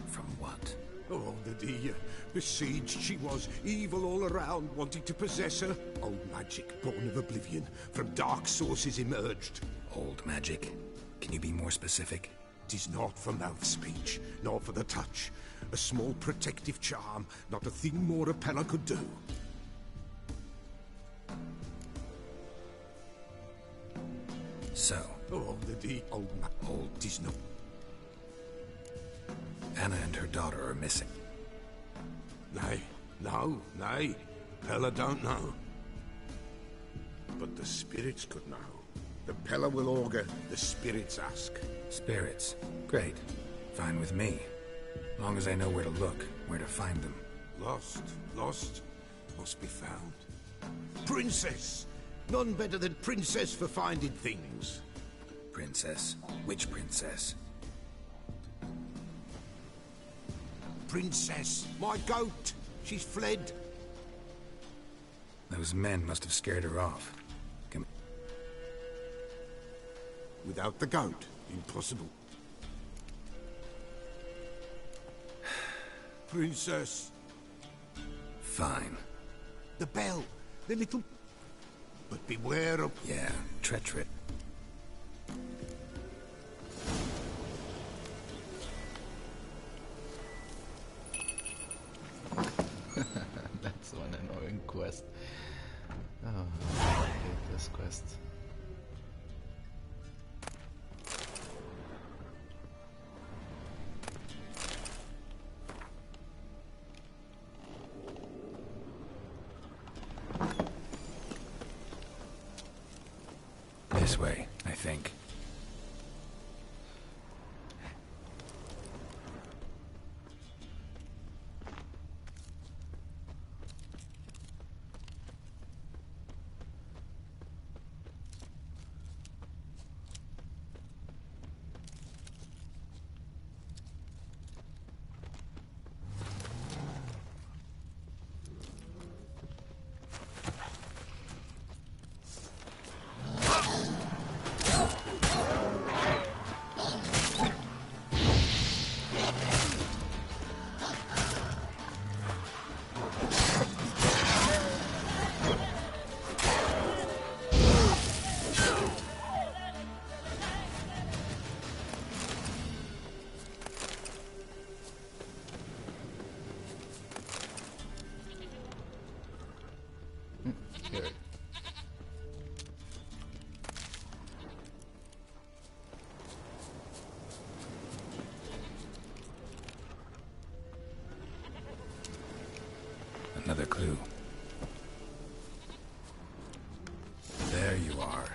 From what? Oh, the besieged she was, evil all around, wanting to possess her. Old magic, born of oblivion, from dark sources emerged. Old magic? Can you be more specific? 'Tis not for mouth speech, nor for the touch. A small protective charm, not a thing more a Pella could do. So? Oh, old 'tis not. Anna and her daughter are missing. Nay, nay. Pella don't know. But the spirits could know. The Pella will augur, the spirits ask. Spirits? Great. Fine with me. Long as I know where to look, where to find them. Lost, must be found. Princess! None better than Princess for finding things. Princess? Which princess? Princess, my goat! She's fled. Those men must have scared her off. Without the goat, impossible. Princess. Fine. The bell, the little... But beware of... Yeah, treacherous. That's one annoying quest. Oh, I hate this quest. This way, I think. Another clue. There you are.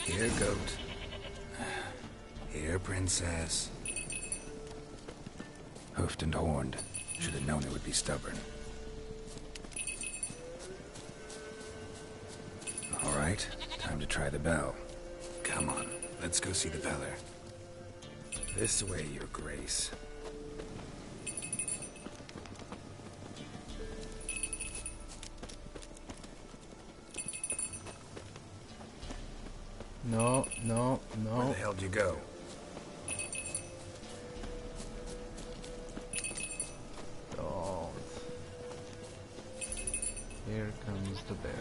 Here, goat. Here, princess. Hoofed and horned. Should have known it would be stubborn. All right, time to try the bell. Come on, let's go see the Veller. This way, your grace. No. Where the hell did you go? Don't. Here comes the bear.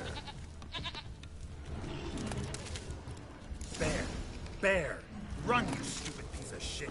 Bear! Run, you stupid piece of shit!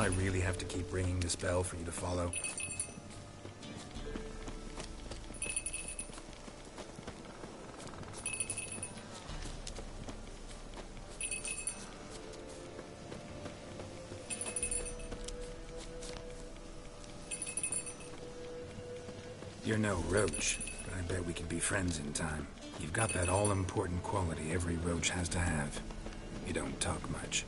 I really have to keep ringing this bell for you to follow? You're no roach, but I bet we can be friends in time. You've got that all-important quality every roach has to have. You don't talk much.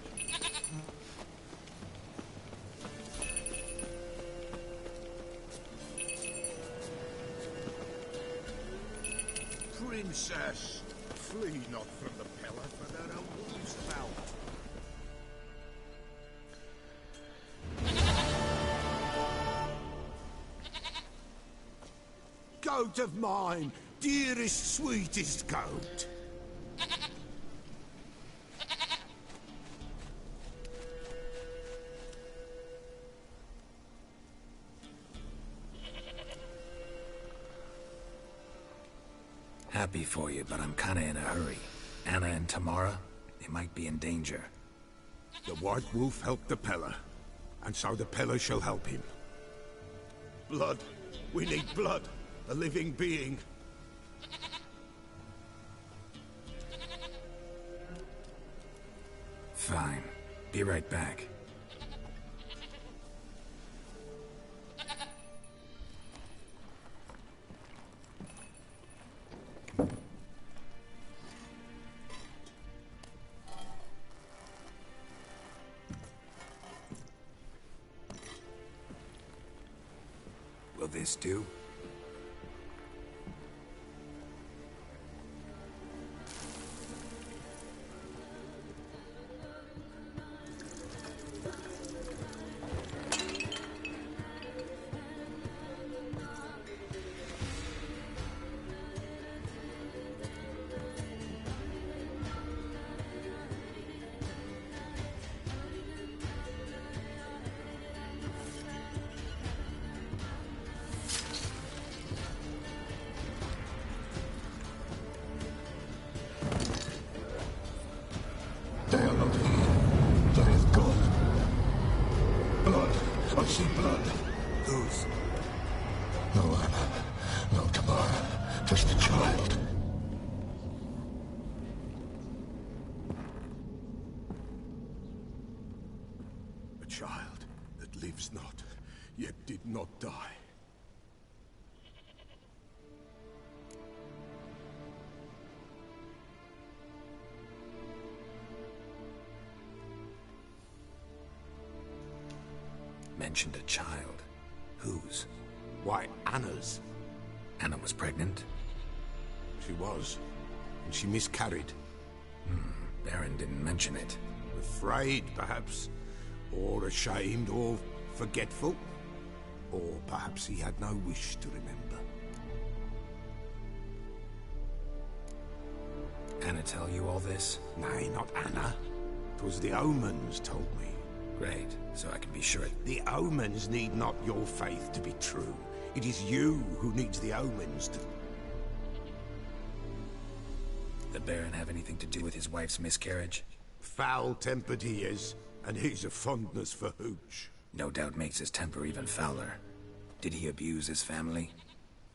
Princess, flee not from the pillar, for there are wolves about. Goat of mine, dearest, sweetest goat. Happy for you, but I'm kinda in a hurry. Anna and Tamara, they might be in danger. The White Wolf helped the Peller, and so the Peller shall help him. Blood. We need blood. A living being. Fine. Be right back. Will this do? They are not here. There is God. Blood. I see blood. Whose? No Anna. No Tamara. Just a child. A child that lives not, yet did not die. Mentioned a child. Whose? Why, Anna's. Anna was pregnant? She was. And she miscarried. Baron didn't mention it. Afraid, perhaps. Or ashamed, or forgetful. Or perhaps he had no wish to remember. Anna tell you all this? Nay, not Anna. 'Twas the omens told me. Great, so I can be sure. The omens need not your faith to be true. It is you who needs the omens to... The Baron have anything to do with his wife's miscarriage? Foul-tempered he is, and he's a fondness for hooch. No doubt makes his temper even fouler. Did he abuse his family?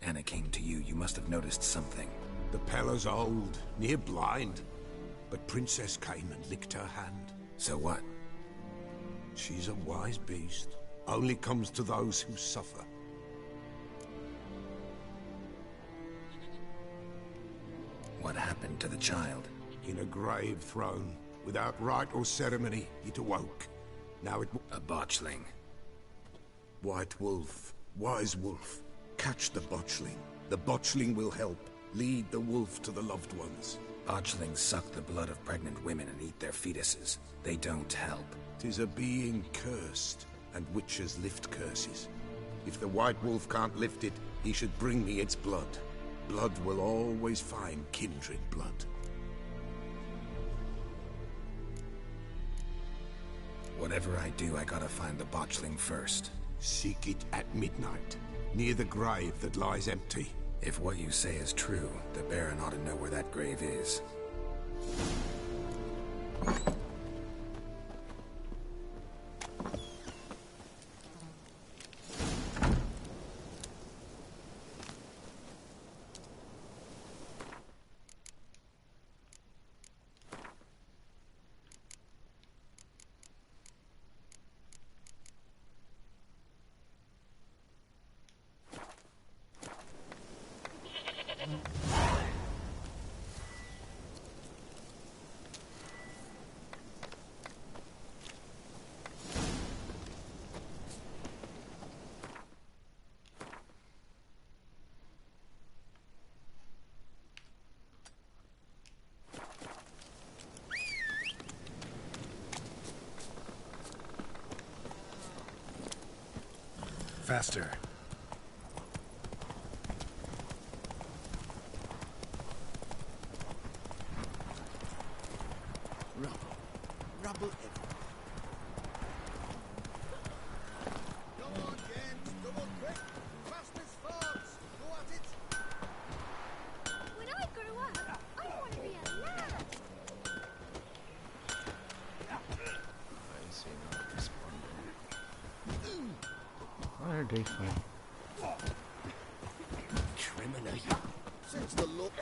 Anna came to you, you must have noticed something. The Peller's old, near blind. But Princess came and licked her hand. So what? She's a wise beast. Only comes to those who suffer. What happened to the child? In a grave thrown. Without rite or ceremony, it awoke. Now it... A botchling. White Wolf. Wise Wolf. Catch the botchling. The botchling will help. Lead the wolf to the loved ones. Botchlings suck the blood of pregnant women and eat their fetuses. They don't help. 'Tis a being cursed, and witches lift curses. If the White Wolf can't lift it, he should bring me its blood. Blood will always find kindred blood. Whatever I do, I gotta find the botchling first. Seek it at midnight, near the grave that lies empty. If what you say is true, the Baron ought to know where that grave is. Faster. Rubble everywhere. Come on, gents. Come on, quick. Fast as farms. Go at it. When I grow up, I want to be a lad. I see not responding. Why are they fighting? Criminal. Since the look.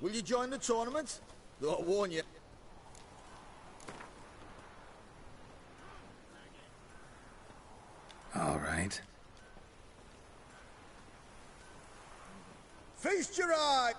Will you join the tournament? Though I warn you. All right. Feast your eye!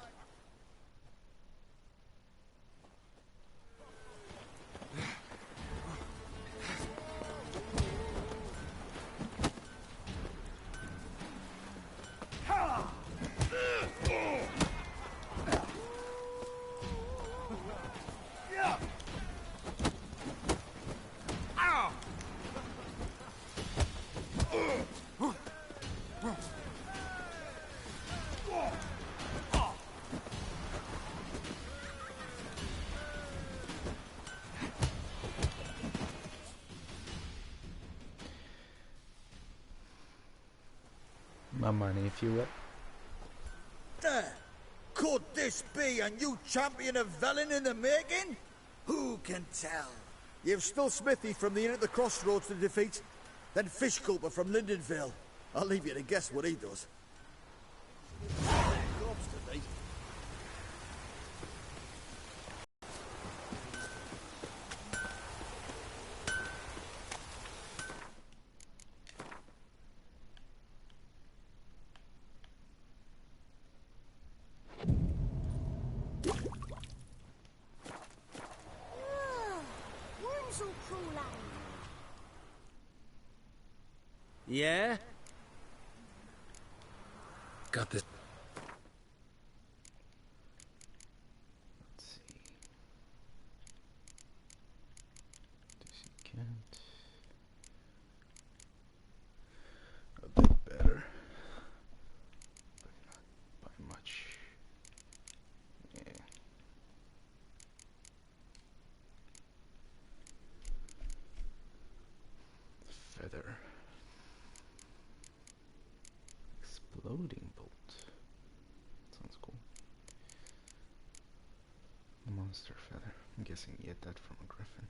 My money, if you will. There! Could this be a new champion of Velen in the making? Who can tell? You've still Smithy from the Inn at the Crossroads to defeat, then Fishculper from Lindenville. I'll leave you to guess what he does. Corpse to me. Worms will crawl out. Yeah? Got this. Let's see. This you can't. A bit better. But not by much. Yeah. Feather. Exploding bolt. Sounds cool. Monster feather. I'm guessing you get that from a griffin.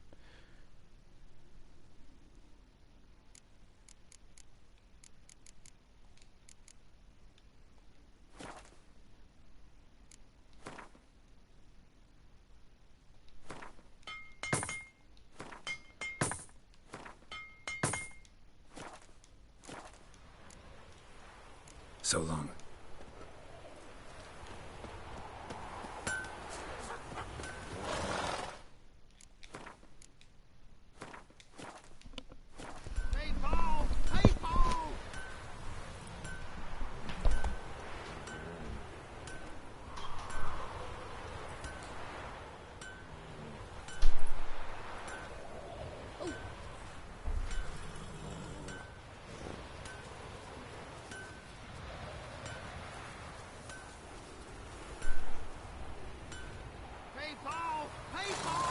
So long. Hey, Paul! Hey, Paul! Hey, Paul! Hey, Paul!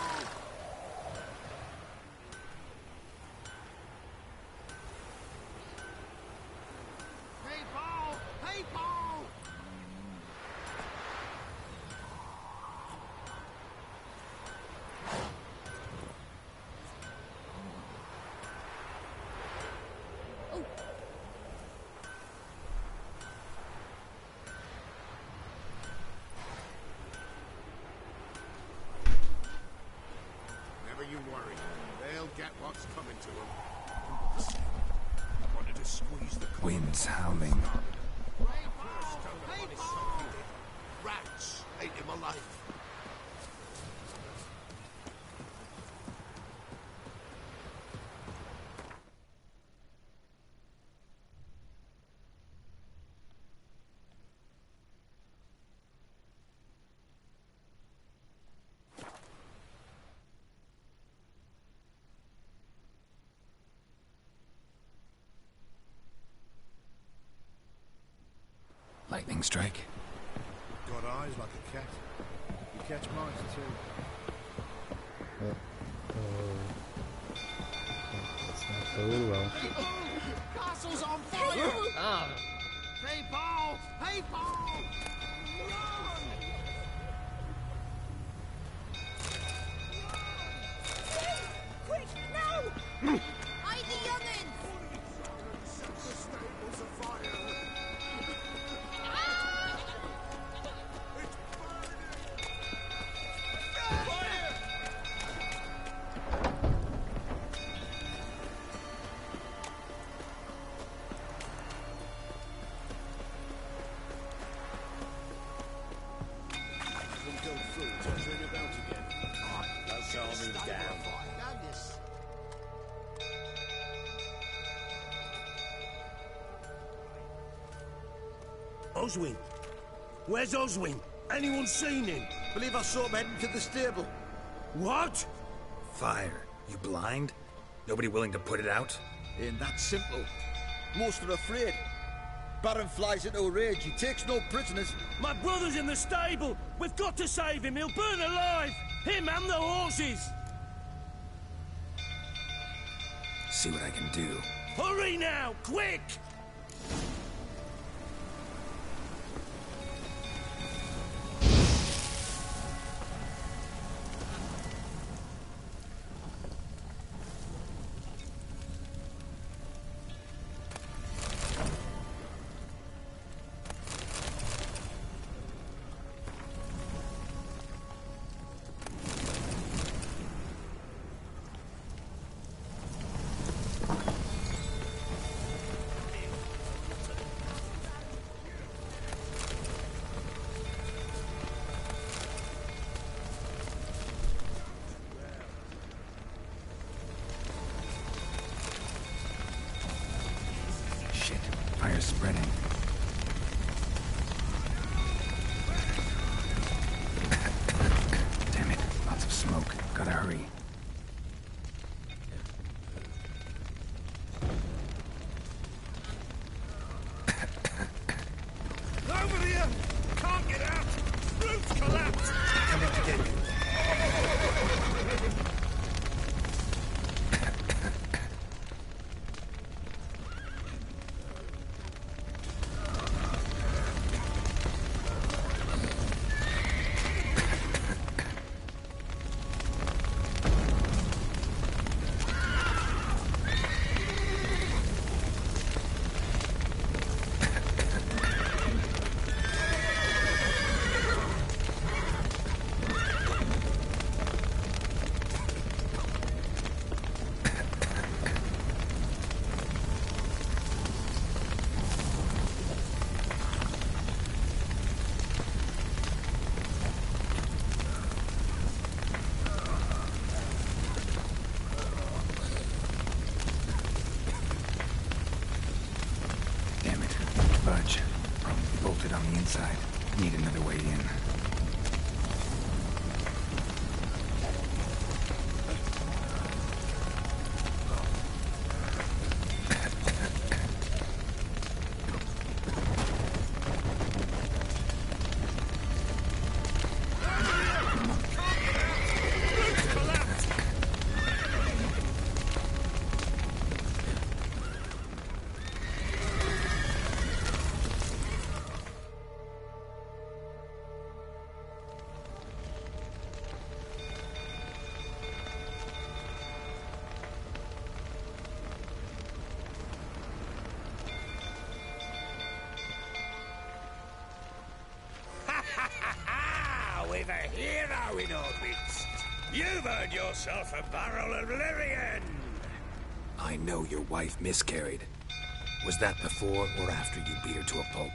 Hey, Paul! Hey, Paul! Never you worry. They'll get what's coming to them. I wanted to squeeze the Wind's howling. First, Lightning strike. Got eyes like a cat. You catch mice too. That's not going well. Castle's on fire! People! People! Quick, no! Hide the young'uns! Set the stables afire! It's burning! Fire! Go through, turns ring about again. That's all me down. Oswin? Where's Oswin? Anyone seen him? Believe I saw him heading to the stable. What? Fire. You blind? Nobody willing to put it out? Ain't that simple. Most are afraid. Baron flies into a rage. He takes no prisoners. My brother's in the stable. We've got to save him. He'll burn alive. Him and the horses. See what I can do. Hurry now, quick! Fire's spreading. Damn it, lots of smoke. Gotta hurry. Over here! Can't get out! Roof's collapsed! Coming to get you. Budge. Probably bolted on the inside. Need another way in. We've a hero in our midst. You've earned yourself a barrel of Lyrian. I know your wife miscarried. Was that before or after you beat her to a pulp?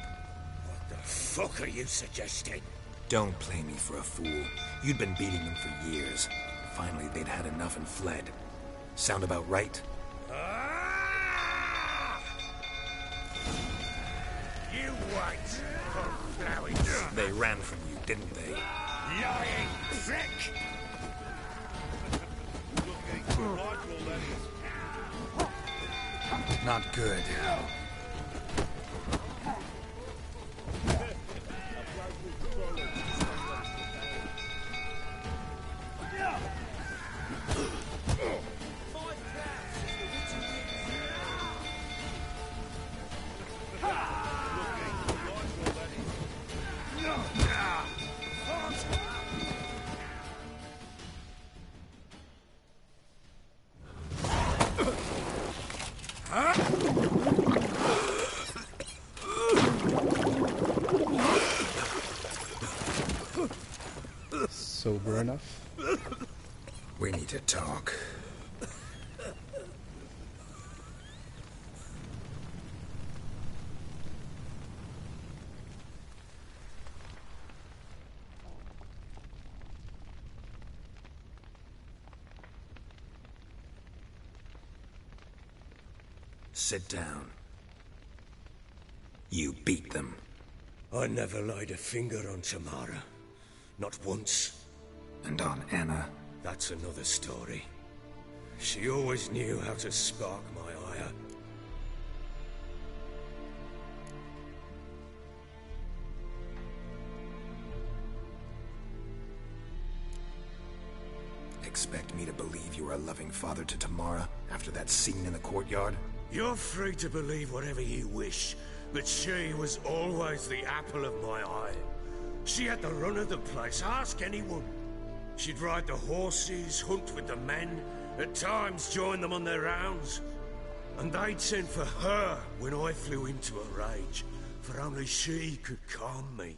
What the fuck are you suggesting? Don't play me for a fool. You'd been beating them for years. Finally, they'd had enough and fled. Sound about right? You wait. They ran from you, didn't they? Lying prick! Not good. sober enough? We need to talk. Sit down. You beat them. I never laid a finger on Tamara. Not once. And on Anna? That's another story. She always knew how to spark my ire. Expect me to believe you were a loving father to Tamara after that scene in the courtyard? You're free to believe whatever you wish, but she was always the apple of my eye. She had the run of the place, ask anyone. She'd ride the horses, hunt with the men, at times join them on their rounds. And they'd send for her when I flew into a rage, for only she could calm me.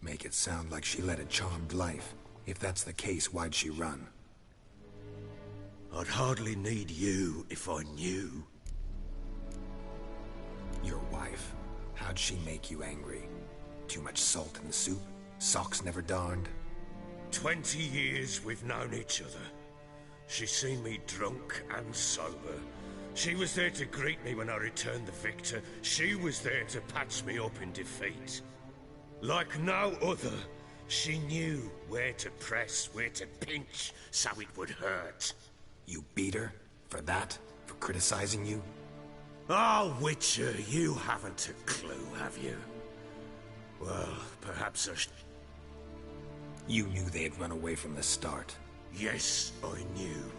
Make it sound like she led a charmed life. If that's the case, why'd she run? I'd hardly need you if I knew. Your wife, how'd she make you angry? Too much salt in the soup? Socks never darned? 20 years we've known each other. She's seen me drunk and sober. She was there to greet me when I returned the victor. She was there to patch me up in defeat. Like no other, she knew where to press, where to pinch, so it would hurt. You beat her? For that? For criticizing you? Oh, Witcher, you haven't a clue, have you? Well, perhaps I You knew they had run away from the start. Yes, I knew.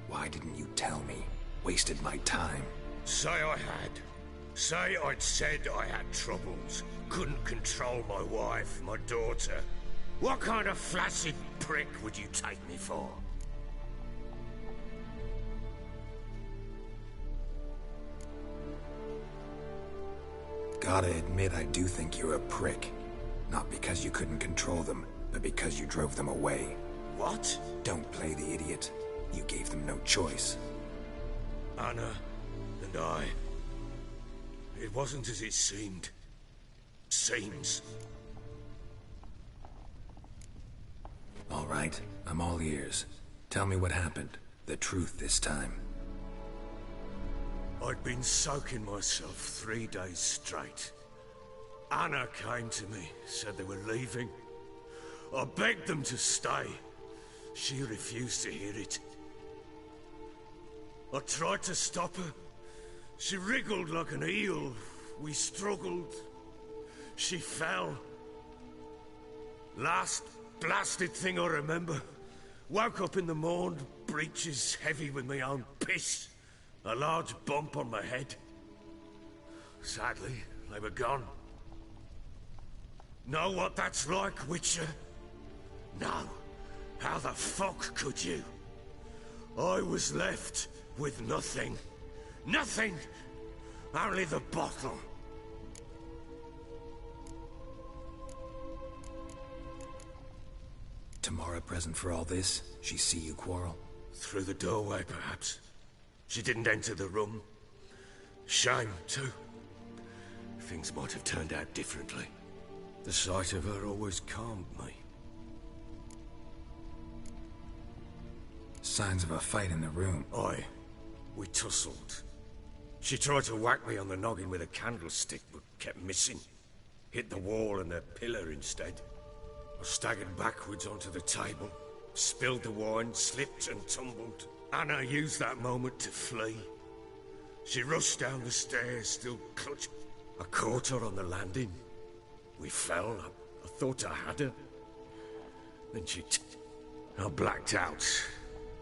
Why didn't you tell me? Wasted my time. Say I had. Say I'd said I had troubles. Couldn't control my wife, my daughter. What kind of flaccid prick would you take me for? Gotta admit, I do think you're a prick. Not because you couldn't control them, but because you drove them away. What? Don't play the idiot. You gave them no choice. Anna and I... It wasn't as it seemed. Seems. All right, I'm all ears. Tell me what happened. The truth this time. I'd been soaking myself 3 days straight. Anna came to me, said they were leaving. I begged them to stay. She refused to hear it. I tried to stop her. She wriggled like an eel. We struggled. She fell. Last blasted thing I remember. Woke up in the morn, breeches heavy with my own piss. A large bump on my head. Sadly, they were gone. Know what that's like, Witcher? No. How the fuck could you? I was left with nothing. Nothing! Only the bottle. Tamara present for all this? She see you quarrel? Through the doorway, perhaps. She didn't enter the room. Shame, too. Things might have turned out differently. The sight of her always calmed me. Signs of a fight in the room. Aye. We tussled. She tried to whack me on the noggin with a candlestick, but kept missing. Hit the wall and the pillar instead. I staggered backwards onto the table, spilled the wine, slipped and tumbled. Anna used that moment to flee. She rushed down the stairs, still clutching. I caught her on the landing. We fell. I thought I had her. Then I blacked out.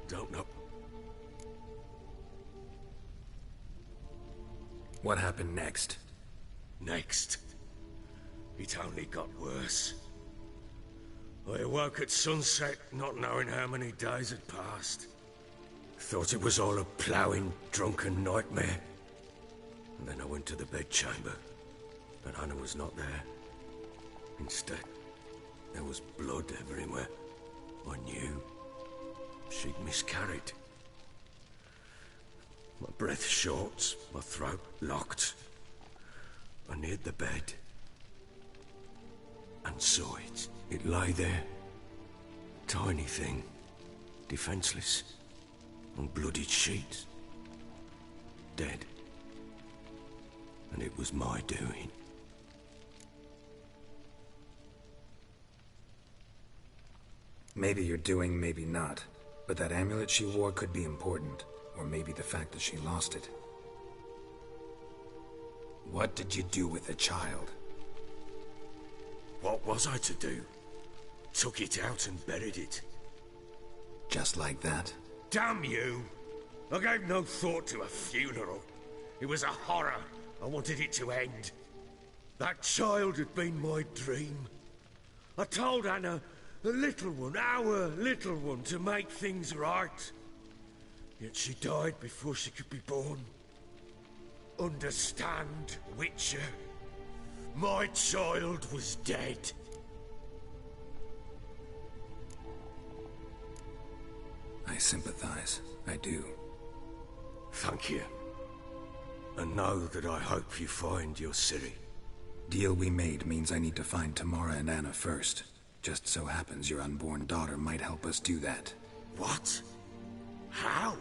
Don't know. What happened next? Next? It only got worse. I awoke at sunset, not knowing how many days had passed. Thought it was all a ploughing, drunken nightmare. And then I went to the bedchamber, but Anna was not there. Instead, there was blood everywhere. I knew she'd miscarried. My breath short, my throat locked. I neared the bed and saw it. It lay there, tiny thing, defenseless, on bloodied sheets, dead. And it was my doing. Maybe you're doing, maybe not. But that amulet she wore could be important. Or maybe the fact that she lost it. What did you do with the child? What was I to do? Took it out and buried it. Just like that? Damn you! I gave no thought to a funeral. It was a horror. I wanted it to end. That child had been my dream. I told Anna, the little one, our little one, to make things right. Yet she died before she could be born. Understand, Witcher? My child was dead. I sympathize. I do. Thank you. And know that I hope you find your Ciri. Deal we made means I need to find Tamara and Anna first. Just so happens your unborn daughter might help us do that. What? How?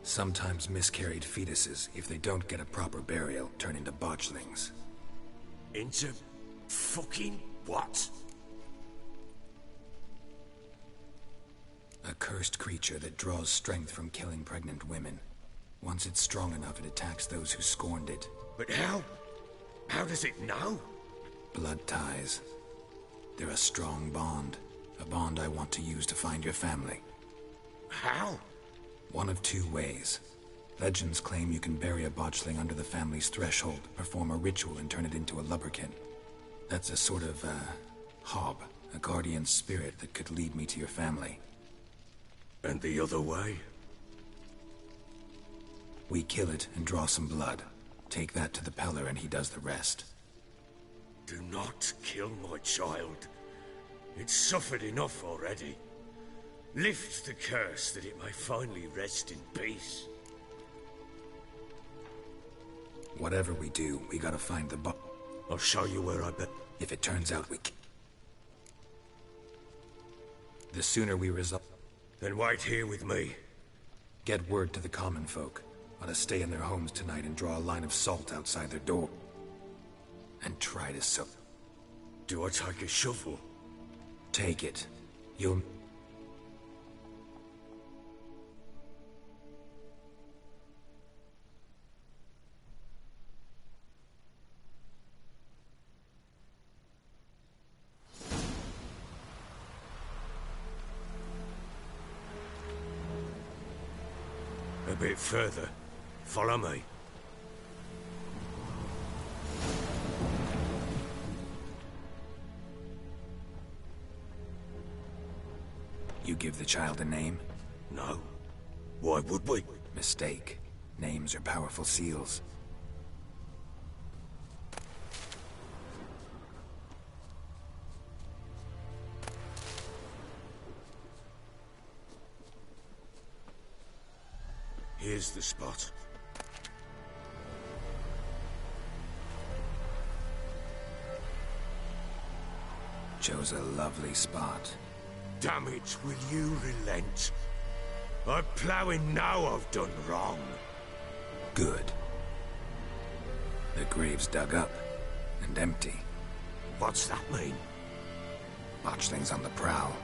Sometimes miscarried fetuses, if they don't get a proper burial, turn into botchlings. Into fucking what? A cursed creature that draws strength from killing pregnant women. Once it's strong enough, it attacks those who scorned it. But how? How does it know? Blood ties. They're a strong bond. A bond I want to use to find your family. How? One of two ways. Legends claim you can bury a botchling under the family's threshold, perform a ritual, and turn it into a lubberkin. That's a sort of, hob, a guardian spirit that could lead me to your family. And the other way? We kill it and draw some blood. Take that to the Peller and he does the rest. Do not kill my child. It's suffered enough already. Lift the curse that it may finally rest in peace. Whatever we do, we gotta find the I'll show you where I bet. If it turns out the sooner we resolve... Then wait here with me. Get word to the common folk. Ought to stay in their homes tonight and draw a line of salt outside their door. And try to soak. Do I take a shovel? Take it. You'll... A bit further. Follow me. You give the child a name? No. Why would we? Mistake. Names are powerful seals. Here's the spot. Chose a lovely spot. Damn it, will you relent? I'm ploughing now I've done wrong. Good. The grave's dug up and empty. What's that mean? Botchlings on the prowl.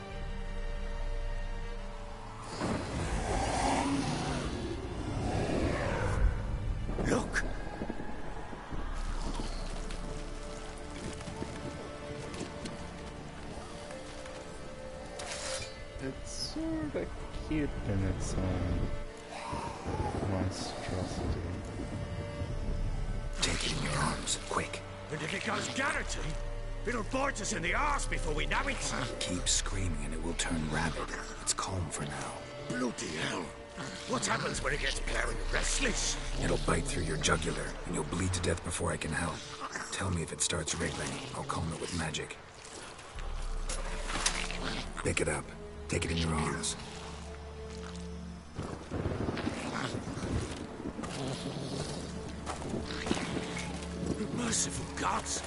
Look! It's sort of cute in its own monstrosity. Take it in your arms, quick. And if it goes Garrity, it'll bite us in the arse before we know it. Keep screaming and it will turn rabid. It's calm for now. Bloody hell. What happens when it gets plowing restless? It'll bite through your jugular, and you'll bleed to death before I can help. Tell me if it starts wriggling. I'll calm it with magic. Pick it up. Take it in your arms. Merciful gods!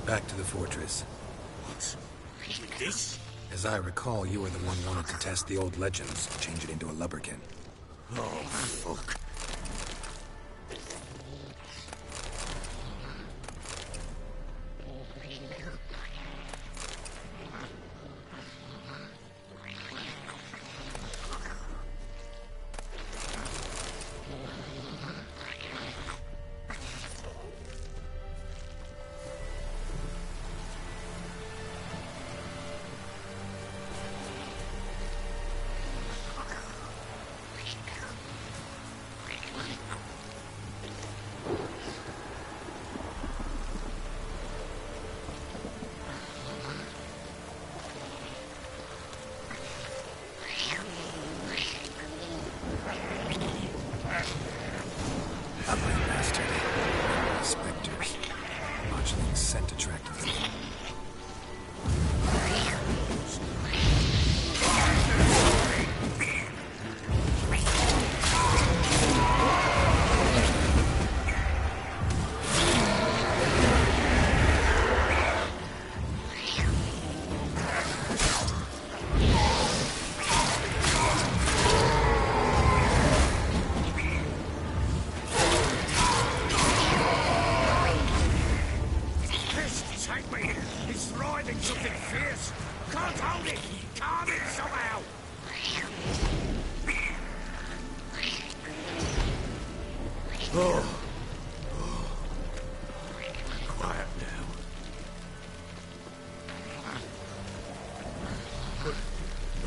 Back to the fortress. What? With this? As I recall, you were the one wanted to test the old legends, change it into a lubberkin. Oh, fuck.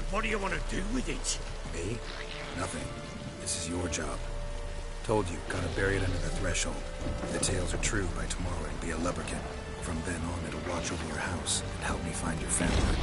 What do you want to do with it? Me? Nothing. This is your job. Told you, gotta bury it under the threshold. If the tales are true, by tomorrow it'll be a lubberkin. From then on, it'll watch over your house and help me find your family.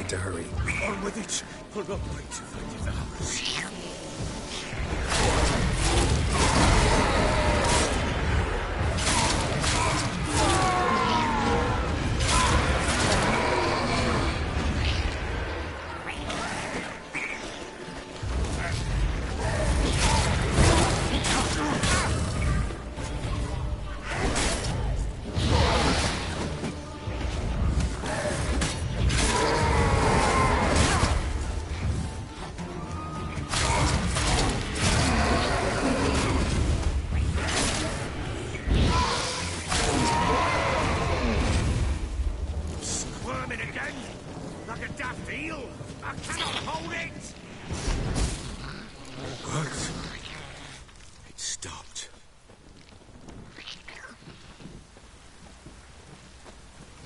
To hurry. On with it. I've got way too many hours.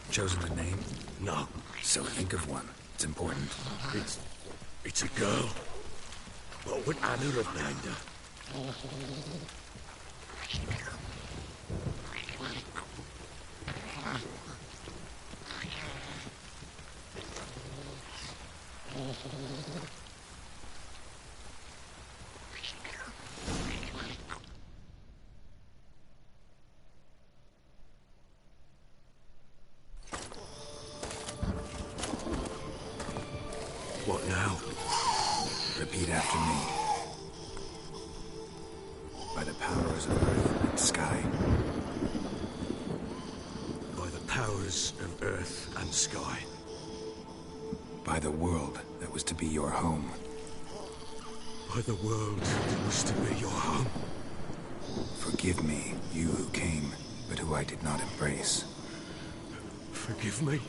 Chosen a name? No. So think of one. It's important. It's a girl. What would Anna have named her? What now? Repeat after me. By the powers of earth and sky. By the powers of earth and sky. By the world that was to be your home. By the world that was to be your home. Forgive me, you who came, but who I did not embrace. Forgive me,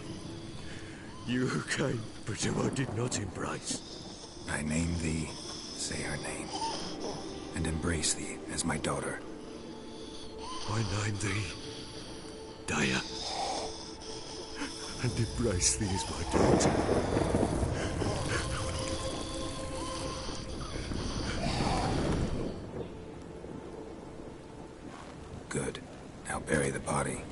you who came, but who I did not embrace. I name thee, say her name, and embrace thee as my daughter. I name thee Daya. and embrace thee as my daughter. Good. Now bury the body.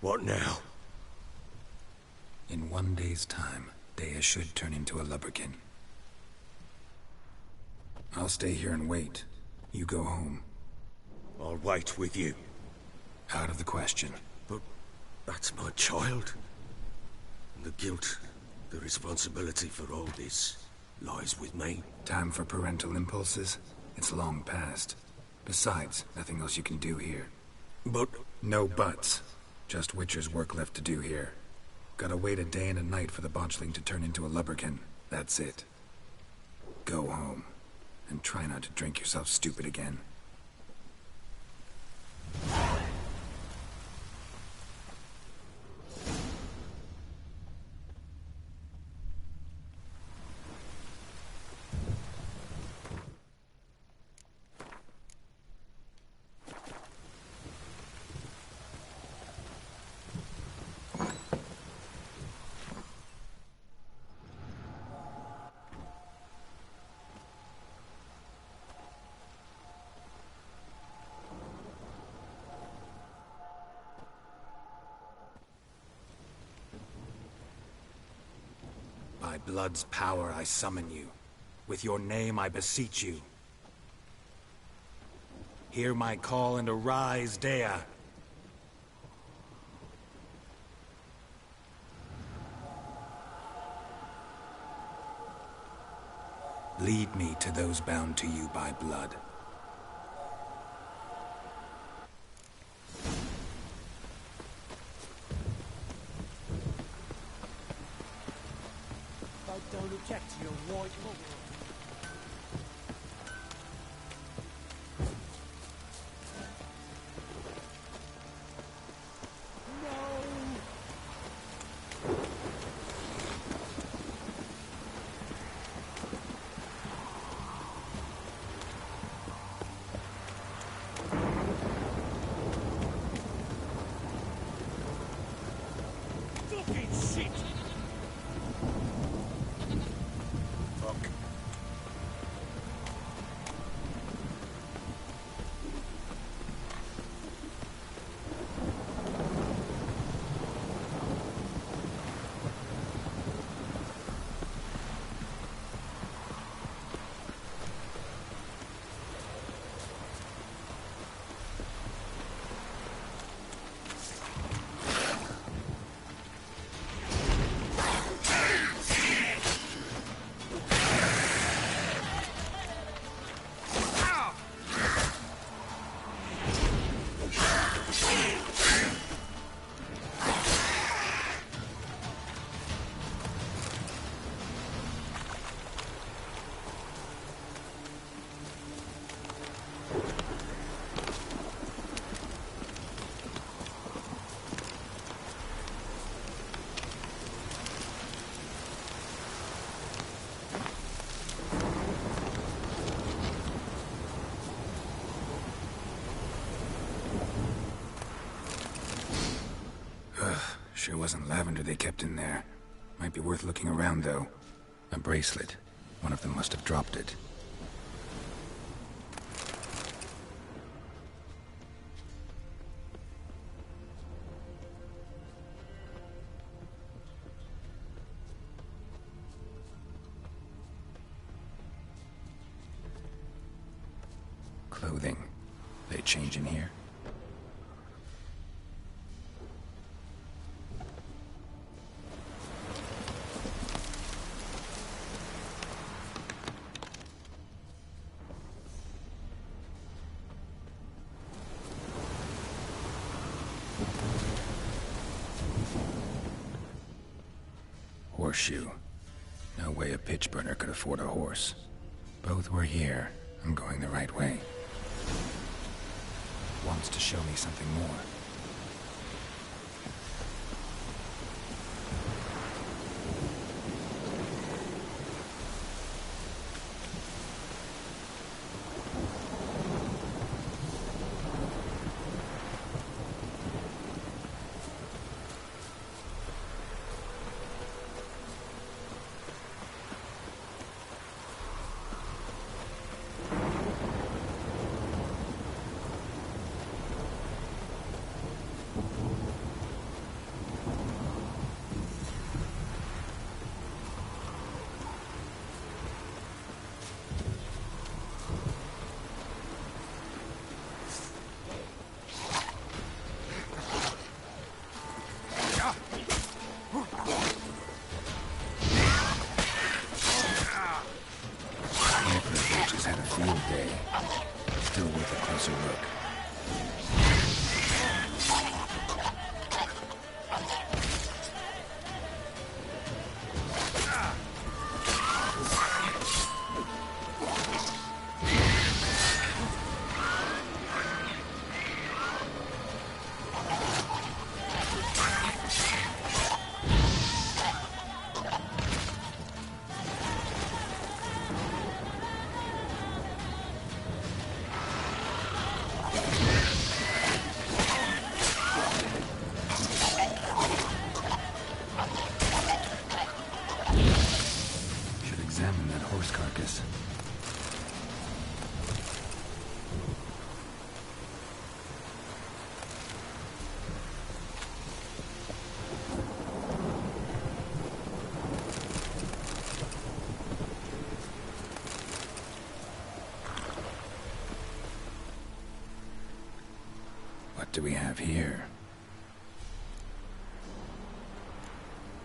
What now? In 1 day's time, Dea should turn into a lubberkin. I'll stay here and wait. You go home. I'll wait with you. Out of the question. But that's my child. And the guilt, the responsibility for all this, lies with me. Time for parental impulses? It's long past. Besides, nothing else you can do here. But... No buts. Just Witcher's work left to do here. Gotta wait a day and a night for the botchling to turn into a lubberkin. That's it. Go home. And try not to drink yourself stupid again. By blood's power I summon you. With your name I beseech you. Hear my call and arise, Dea. Lead me to those bound to you by blood. Don't object to your white lord. Fucking shit! Sure wasn't lavender they kept in there. Might be worth looking around, though. A bracelet. One of them must have dropped it. Clothing. They change in here? horseshoe. No way a pitch burner could afford a horse. Both were here. I'm going the right way. Wants to show me something more. What do we have here?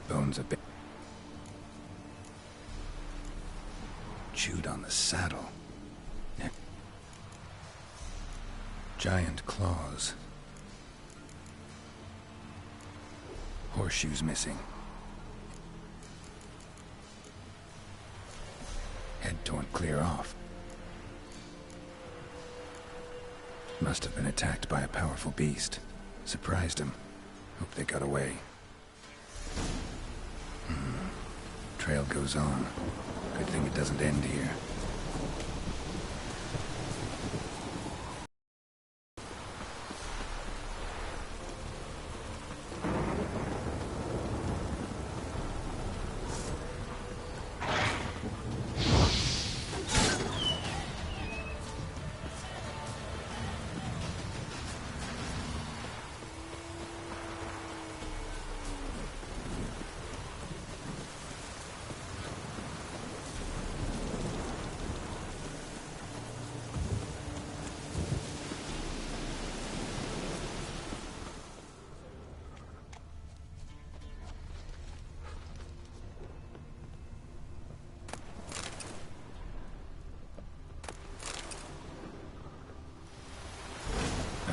Bones of chewed on the saddle. Giant claws. Horseshoes missing. Head torn clear off. Must have been attacked by a powerful beast. Surprised him. Hope they got away. Trail goes on. Good thing it doesn't end here.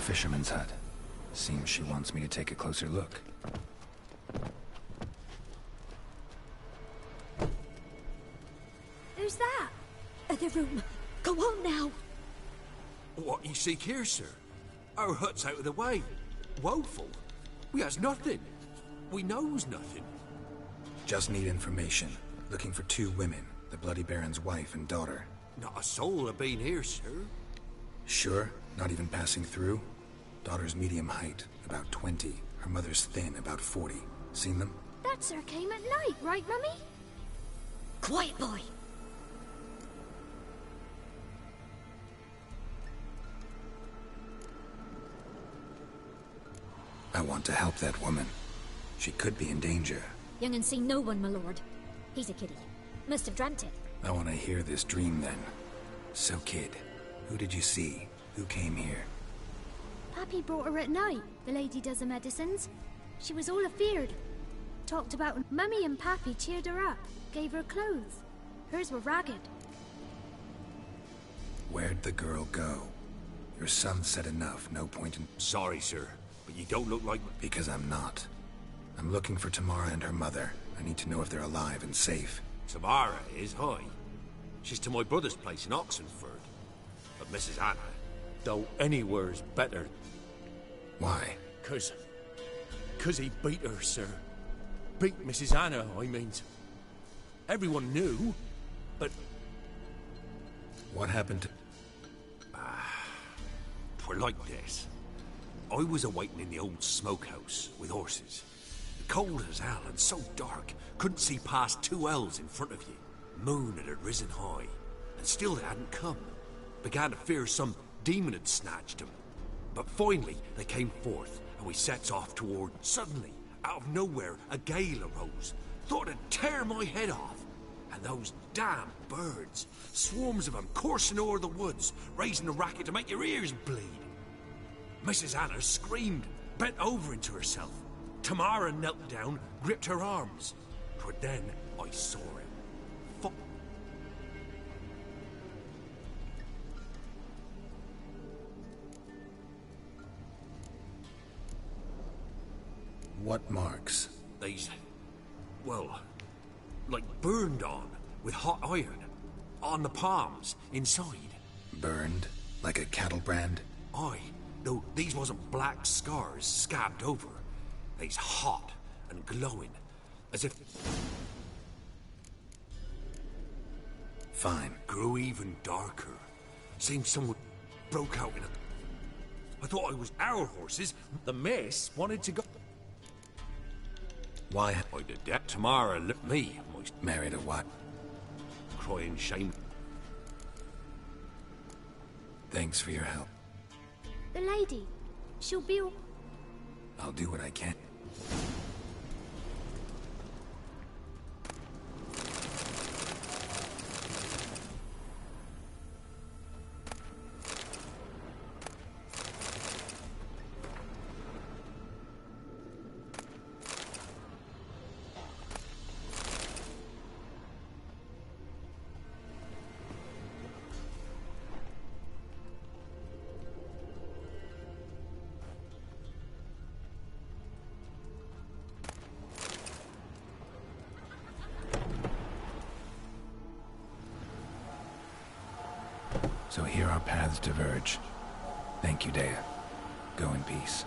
Fisherman's hut. Seems she wants me to take a closer look. Who's that? The room. Go on now. What you seek here, sir? Our hut's out of the way. Woeful. We has nothing. We knows nothing. Just need information. Looking for 2 women. The Bloody Baron's wife and daughter. Not a soul have been here, sir. Sure? Not even passing through? Daughter's medium height, about 20. Her mother's thin, about 40. Seen them? That sir came at night, right, Mummy? Quiet, boy. I want to help that woman. She could be in danger. Young and seen no one, my lord. He's a kiddie. Must have dreamt it. I want to hear this dream then. So, kid, who did you see? Who came here? Pappy brought her at night. The lady does the medicines. She was all afeared. Talked about Mummy and Pappy cheered her up. Gave her clothes. Hers were ragged. Where'd the girl go? Your son said enough. No point in... Sorry, sir, but you don't look like... Because I'm not. I'm looking for Tamara and her mother. I need to know if they're alive and safe. Tamara is, high. She's to my brother's place in Oxenford. But Mrs. Anna, Though anywhere's better. Why? 'Cause he beat her, sir. Beat Mrs. Anna, I mean. Everyone knew, but... What happened to... Twere like this. I was awaiting in the old smokehouse with horses. Cold as hell and so dark, couldn't see past 2 ells in front of you. Moon had risen high, and still they hadn't come. Began to fear some demon had snatched them. But finally they came forth, and we sets off toward... Suddenly, out of nowhere, a gale arose. Thought it'd tear my head off. And those damn birds, swarms of them coursing o'er the woods, raising a racket to make your ears bleed. Mrs. Anna screamed, bent over into herself. Tamara knelt down, gripped her arms. 'Twere then I saw it. What marks? These... well... like burned on, with hot iron. On the palms, inside. Burned? Like a cattle brand? Aye, though these wasn't black scars scabbed over. They's hot and glowing, as if... Fine. Grew even darker. Seemed someone broke out in a... I thought I was our horses. The mess wanted to go... Why? I did that. Tamara looked me. Married a what? Crying shame. Thanks for your help. The lady. She'll be all... I'll do what I can. So here our paths diverge. Thank you, Dea. Go in peace.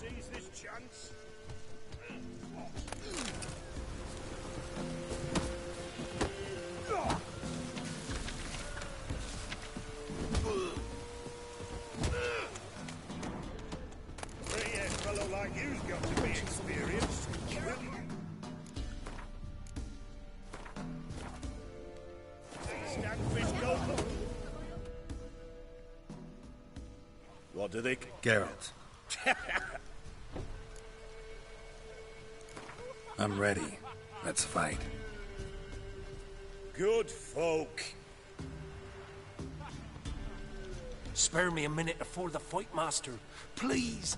seize this chance? A fellow like you's got to be experienced. Standfish Gulper. What do they... Geralt. I'm ready. Let's fight. Good folk. Spare me a minute before the fight, master. Please.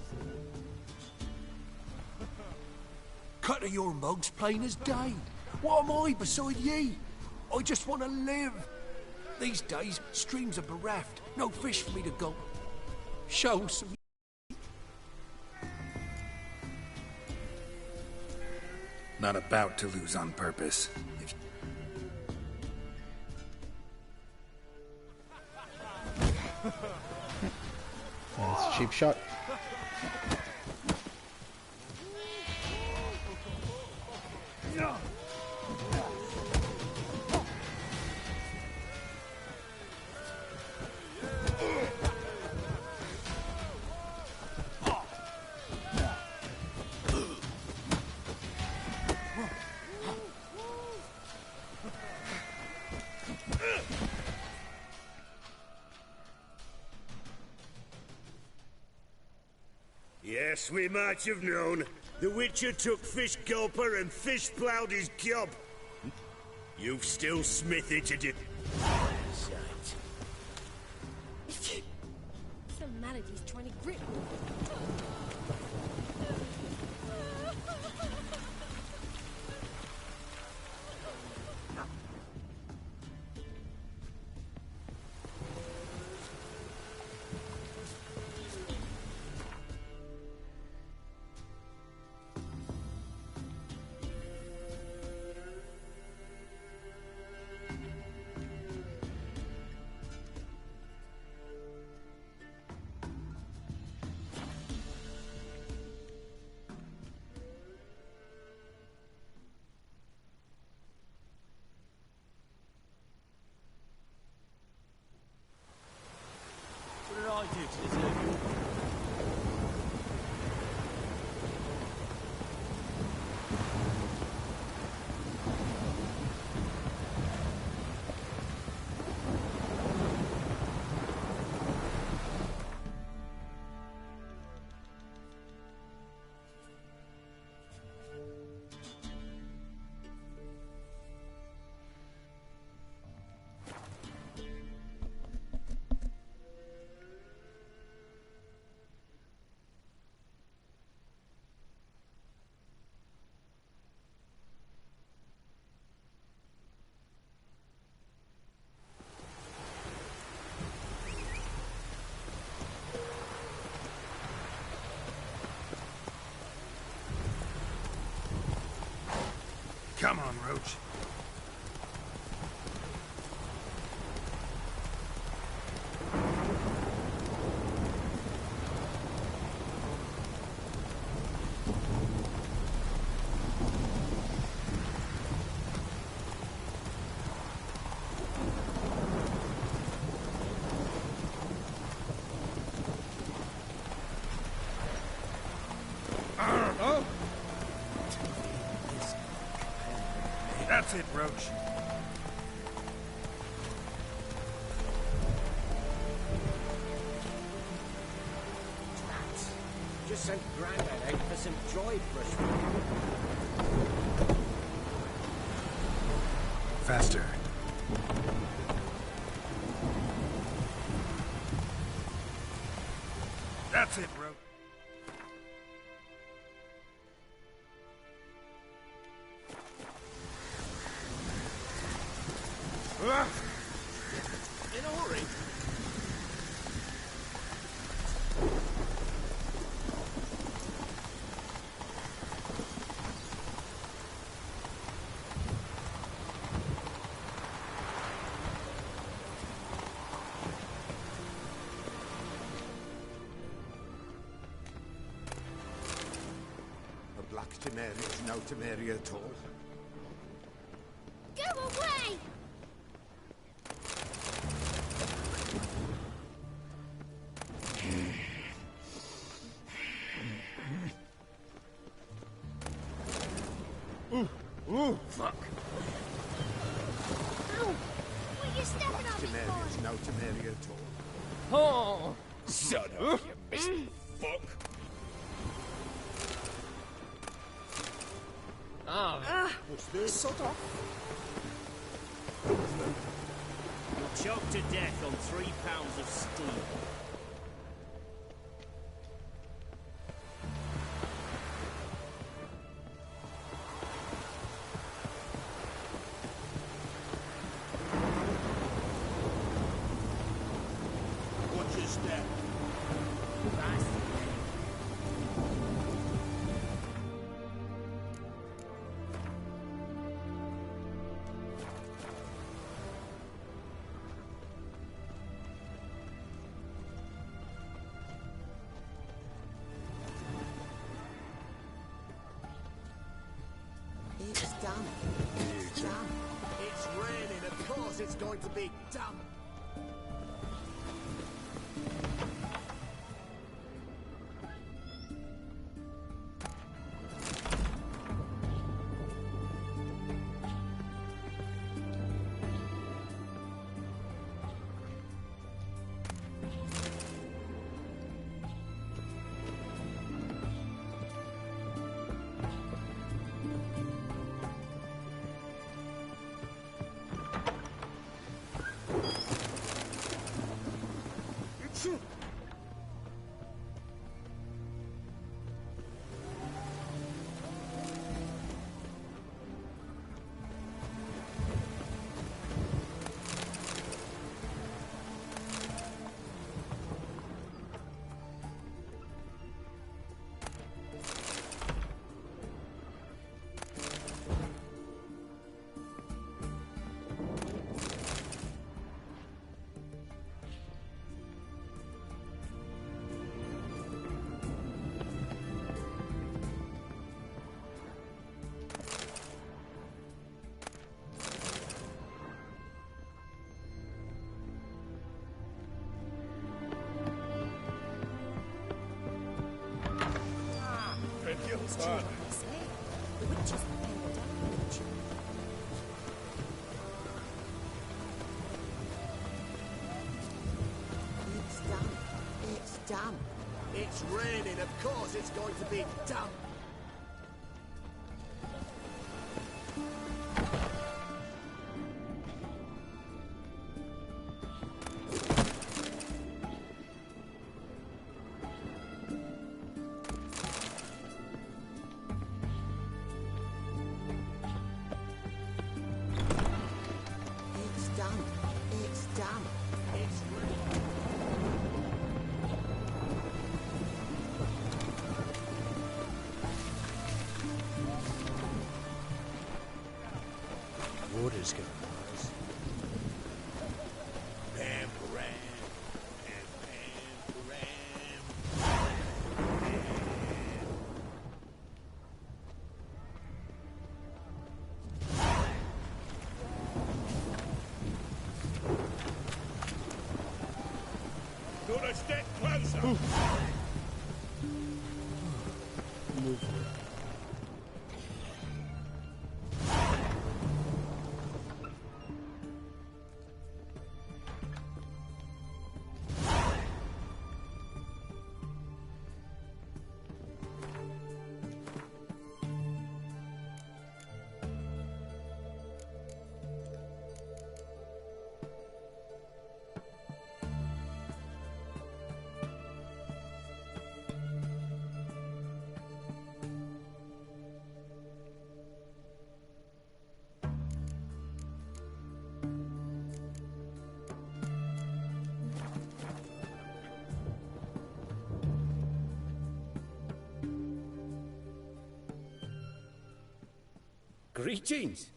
Cut of your mugs plain as day. What am I beside ye? I just want to live. These days, streams are bereft. No fish for me to go. Show some... Not about to lose on purpose. If... That's a cheap shot. Yes, we might have known. The Witcher took Fish Gulper and fish ploughed his gob. You've still smithy to do. Some malady's trying to grip me. What did I do to deserve you? Come on, Roach. Oh! That's it, Roach. Just sent Grandad out for some dried brushwood. Faster. That's it, Roach. In a hurry. Temeria's no Temeria at all. Go away! Ooh, fuck. Ow! What are you stepping on me Temeria's for? no Temeria at all. Oh, shut up, you missed fuck. What's this? Sod off. You're choked to death on 3 pounds of steel. Watch your step. It's done. It's done. It's raining, of course it's going to be done. The witches prepare the damage. It's done. It's done. It's raining, of course it's going to be done. It's done. It's done. It's raining. Water's gonna rise. Ram, ram, ram, ram, Got a step closer. Move. Greetings.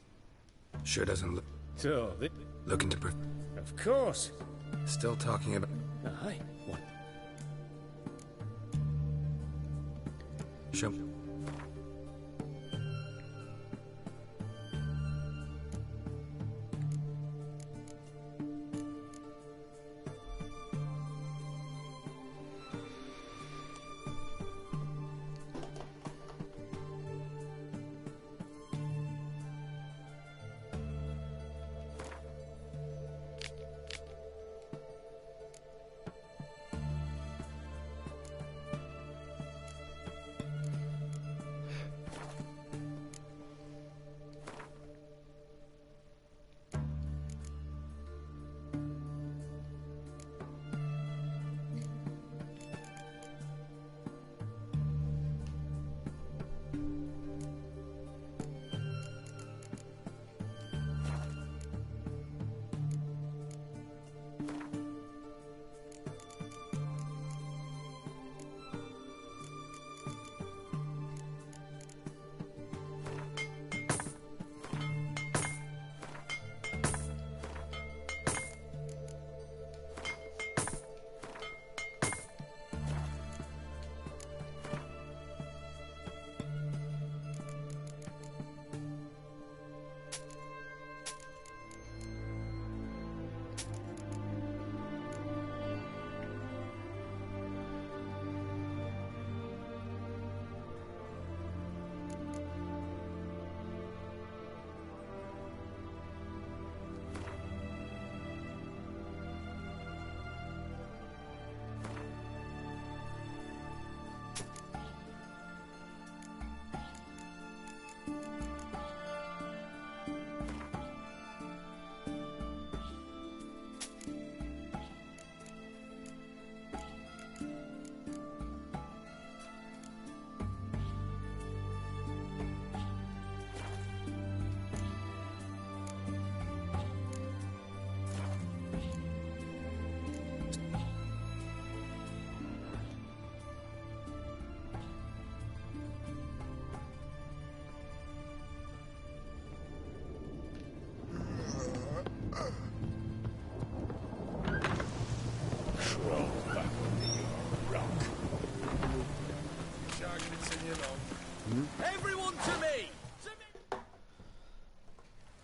Sure doesn't look... So, Looking to... of course. Still talking about... Aye. What? Show...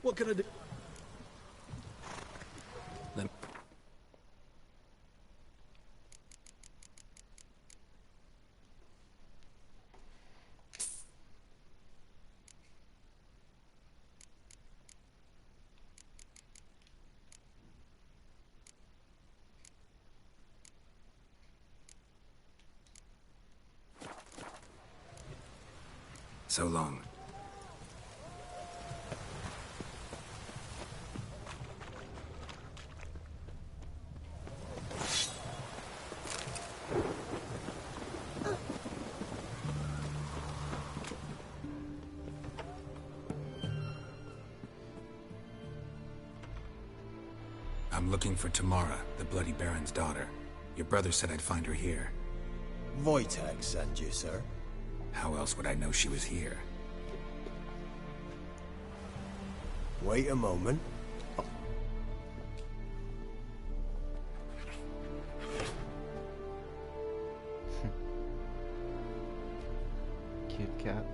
What can I do? Let So long. I'm looking for Tamara, the Bloody Baron's daughter. Your brother said I'd find her here. Wojtek sent you, sir. How else would I know she was here? Wait a moment. Cute cat.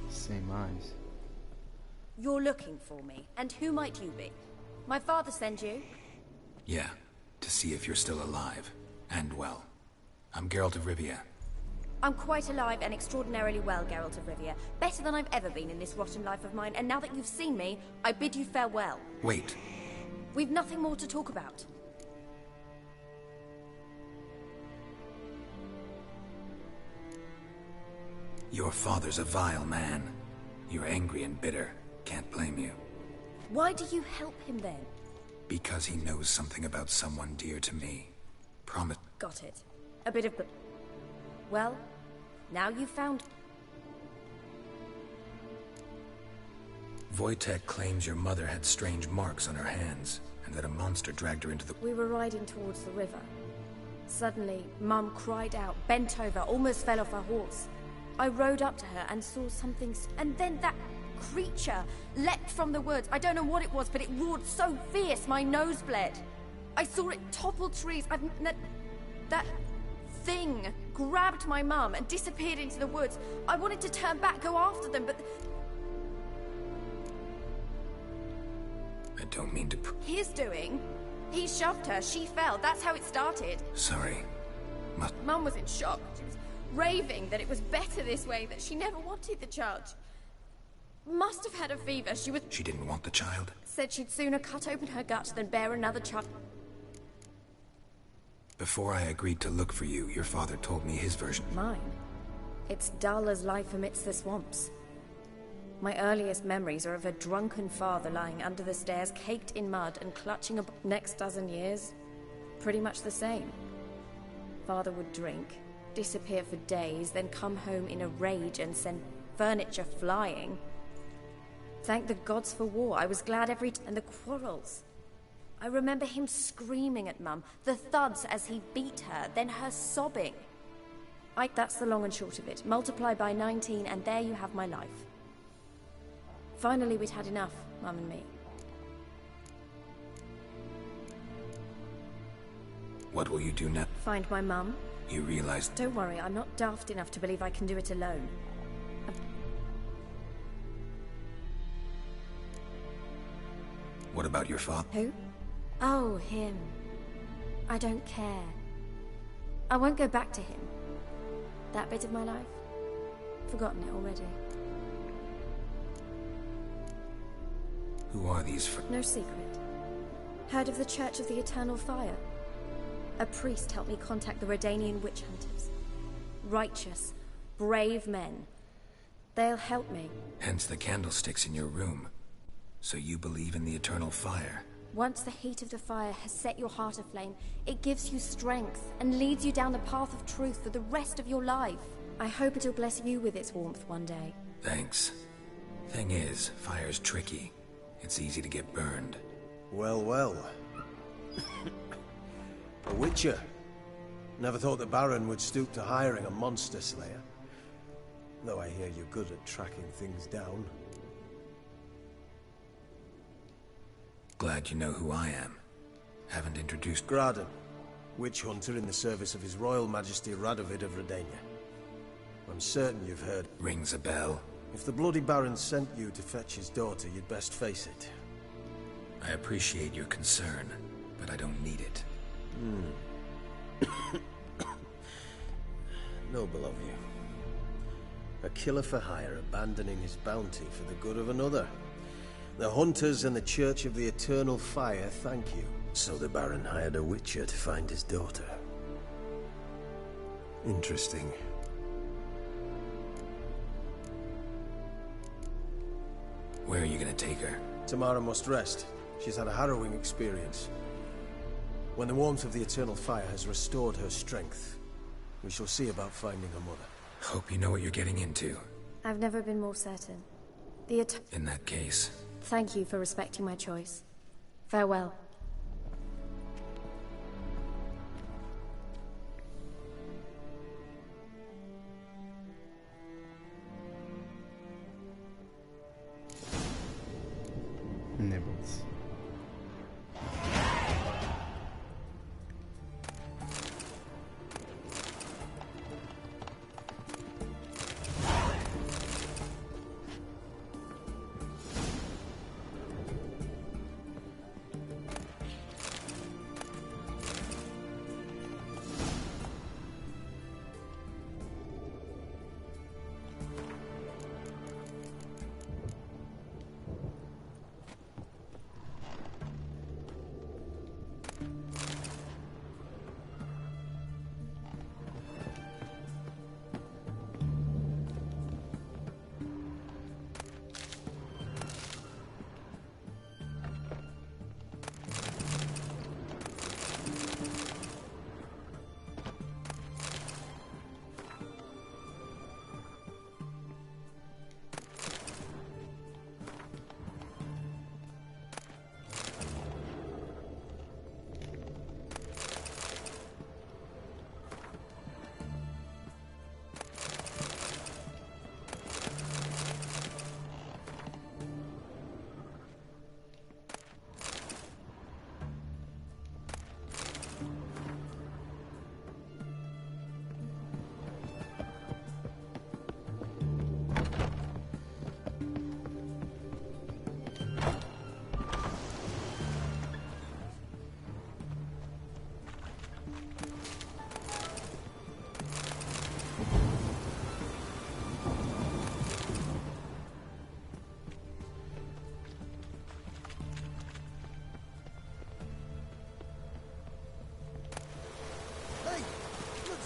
Same eyes. You're looking for me, and who might you be? My father sent you? Yeah, to see if you're still alive. And well. I'm Geralt of Rivia. I'm quite alive and extraordinarily well, Geralt of Rivia. Better than I've ever been in this rotten life of mine, and now that you've seen me, I bid you farewell. Wait. We've nothing more to talk about. Your father's a vile man. You're angry and bitter. Can't blame you. Why do you help him then? Because he knows something about someone dear to me. Promise. Got it. A bit of... Well, now you've found... Wojtek claims your mother had strange marks on her hands, and that a monster dragged her into the... We were riding towards the river. Suddenly, Mum cried out, bent over, almost fell off her horse. I rode up to her and saw something... And then that creature leapt from the woods. I don't know what it was, but it roared so fierce, my nose bled. I saw it topple trees. That thing grabbed my mum and disappeared into the woods. I wanted to turn back, go after them, but... I don't mean to... His doing. He shoved her, she fell. That's how it started. Sorry. Mum was in shock. She was raving that it was better this way, that she never wanted the child. Must have had a fever. She didn't want the child? Said she'd sooner cut open her gut than bear another child. Before I agreed to look for you, your father told me his version. Mine? It's dull as life amidst the swamps. My earliest memories are of a drunken father lying under the stairs, caked in mud and clutching a... Next dozen years, pretty much the same. Father would drink, disappear for days, then come home in a rage and send furniture flying. Thank the gods for war. I was glad and the quarrels. I remember him screaming at Mum, the thuds as he beat her, then her sobbing. That's the long and short of it. Multiply by 19 and there you have my life. Finally, we'd had enough, Mum and me. What will you do now? Find my mum. You realize... Don't worry, I'm not daft enough to believe I can do it alone. What about your father? Who? Oh, him. I don't care. I won't go back to him. That bit of my life? Forgotten it already. Who are these No secret. Heard of the Church of the Eternal Fire? A priest helped me contact the Redanian witch hunters. Righteous, brave men. They'll help me. Hence the candlesticks in your room. So you believe in the eternal fire? Once the heat of the fire has set your heart aflame, it gives you strength and leads you down the path of truth for the rest of your life. I hope it'll bless you with its warmth one day. Thanks. Thing is, fire's tricky. It's easy to get burned. Well, well. A witcher. Never thought the Baron would stoop to hiring a monster slayer. Though I hear you're good at tracking things down. Glad you know who I am. Haven't introduced... Graden. witch hunter in the service of His Royal Majesty Radovid of Redania. I'm certain you've heard. Rings a bell. If the Bloody Baron sent you to fetch his daughter, you'd best face it. I appreciate your concern, but I don't need it. Noble of you. A killer for hire abandoning his bounty for the good of another. The hunters and the Church of the Eternal Fire thank you. So the Baron hired a witcher to find his daughter. Interesting. Where are you gonna take her? Tamara must rest. She's had a harrowing experience. When the warmth of the Eternal Fire has restored her strength, we shall see about finding her mother. Hope you know what you're getting into. I've never been more certain. In that case... Thank you for respecting my choice. Farewell. Nibbles.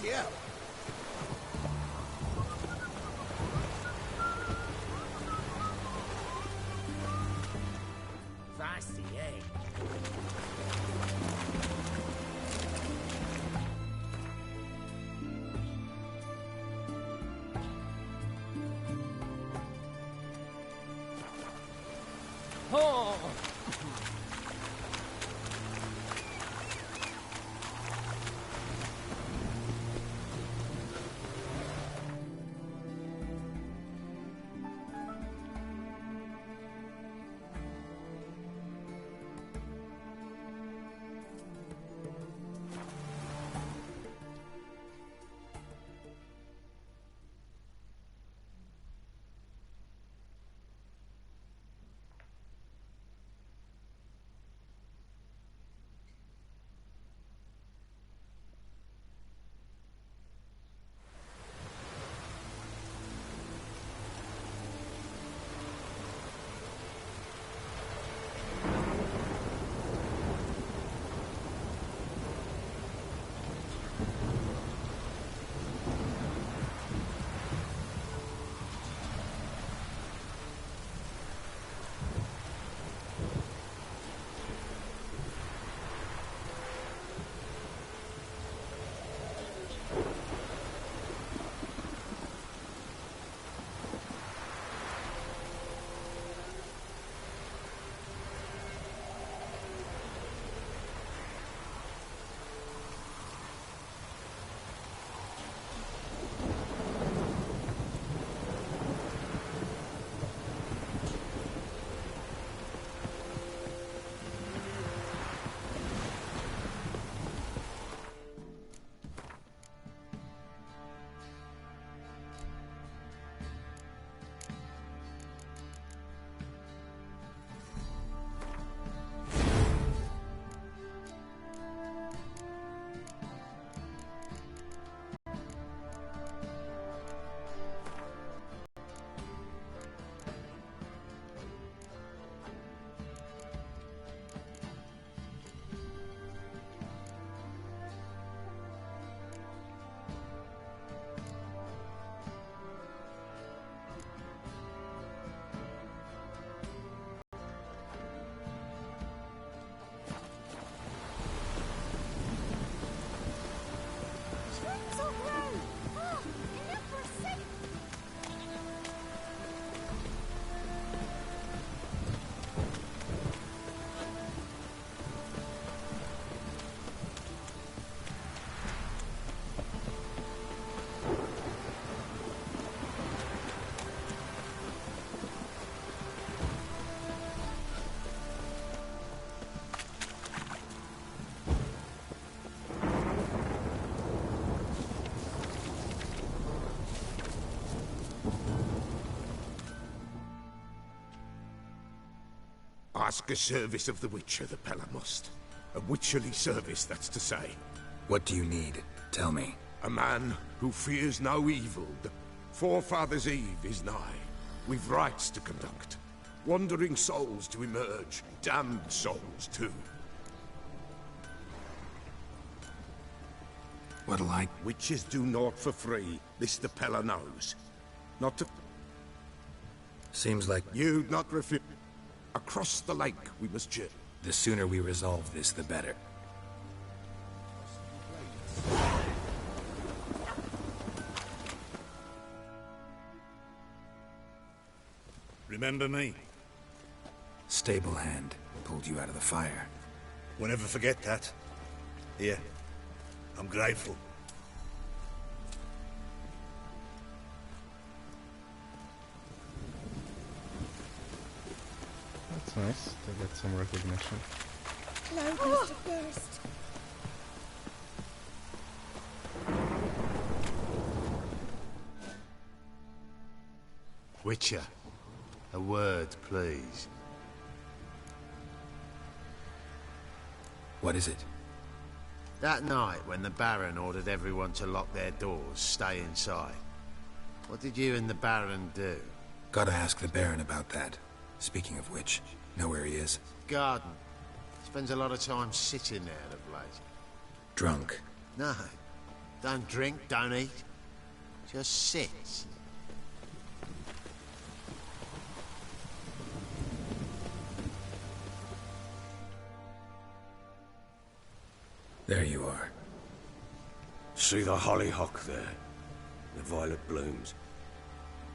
Yeah. Feisty, eh? Oh! Ask a service of the Witcher, the Pella must. A witcherly service, that's to say. What do you need? Tell me. A man who fears no evil. The Forefathers' Eve is nigh. We've rites to conduct. Wandering souls to emerge. Damned souls, too. What'll I... Witches do naught for free. This the Pella knows. Not to... Seems like... You'd not refuse. Across the lake we must journey. The sooner we resolve this, the better. Remember me? Stable hand pulled you out of the fire. Won't ever forget that. Here. I'm grateful. That's nice to get some recognition. Hello, Mr. First. Witcher, a word, please. What is it? That night when the Baron ordered everyone to lock their doors, stay inside. What did you and the Baron do? Gotta ask the Baron about that. Speaking of which, know where he is? Garden. Spends a lot of time sitting there of late. Drunk. No. Don't drink, don't eat. Just sits. There you are. See the hollyhock there? The violet blooms.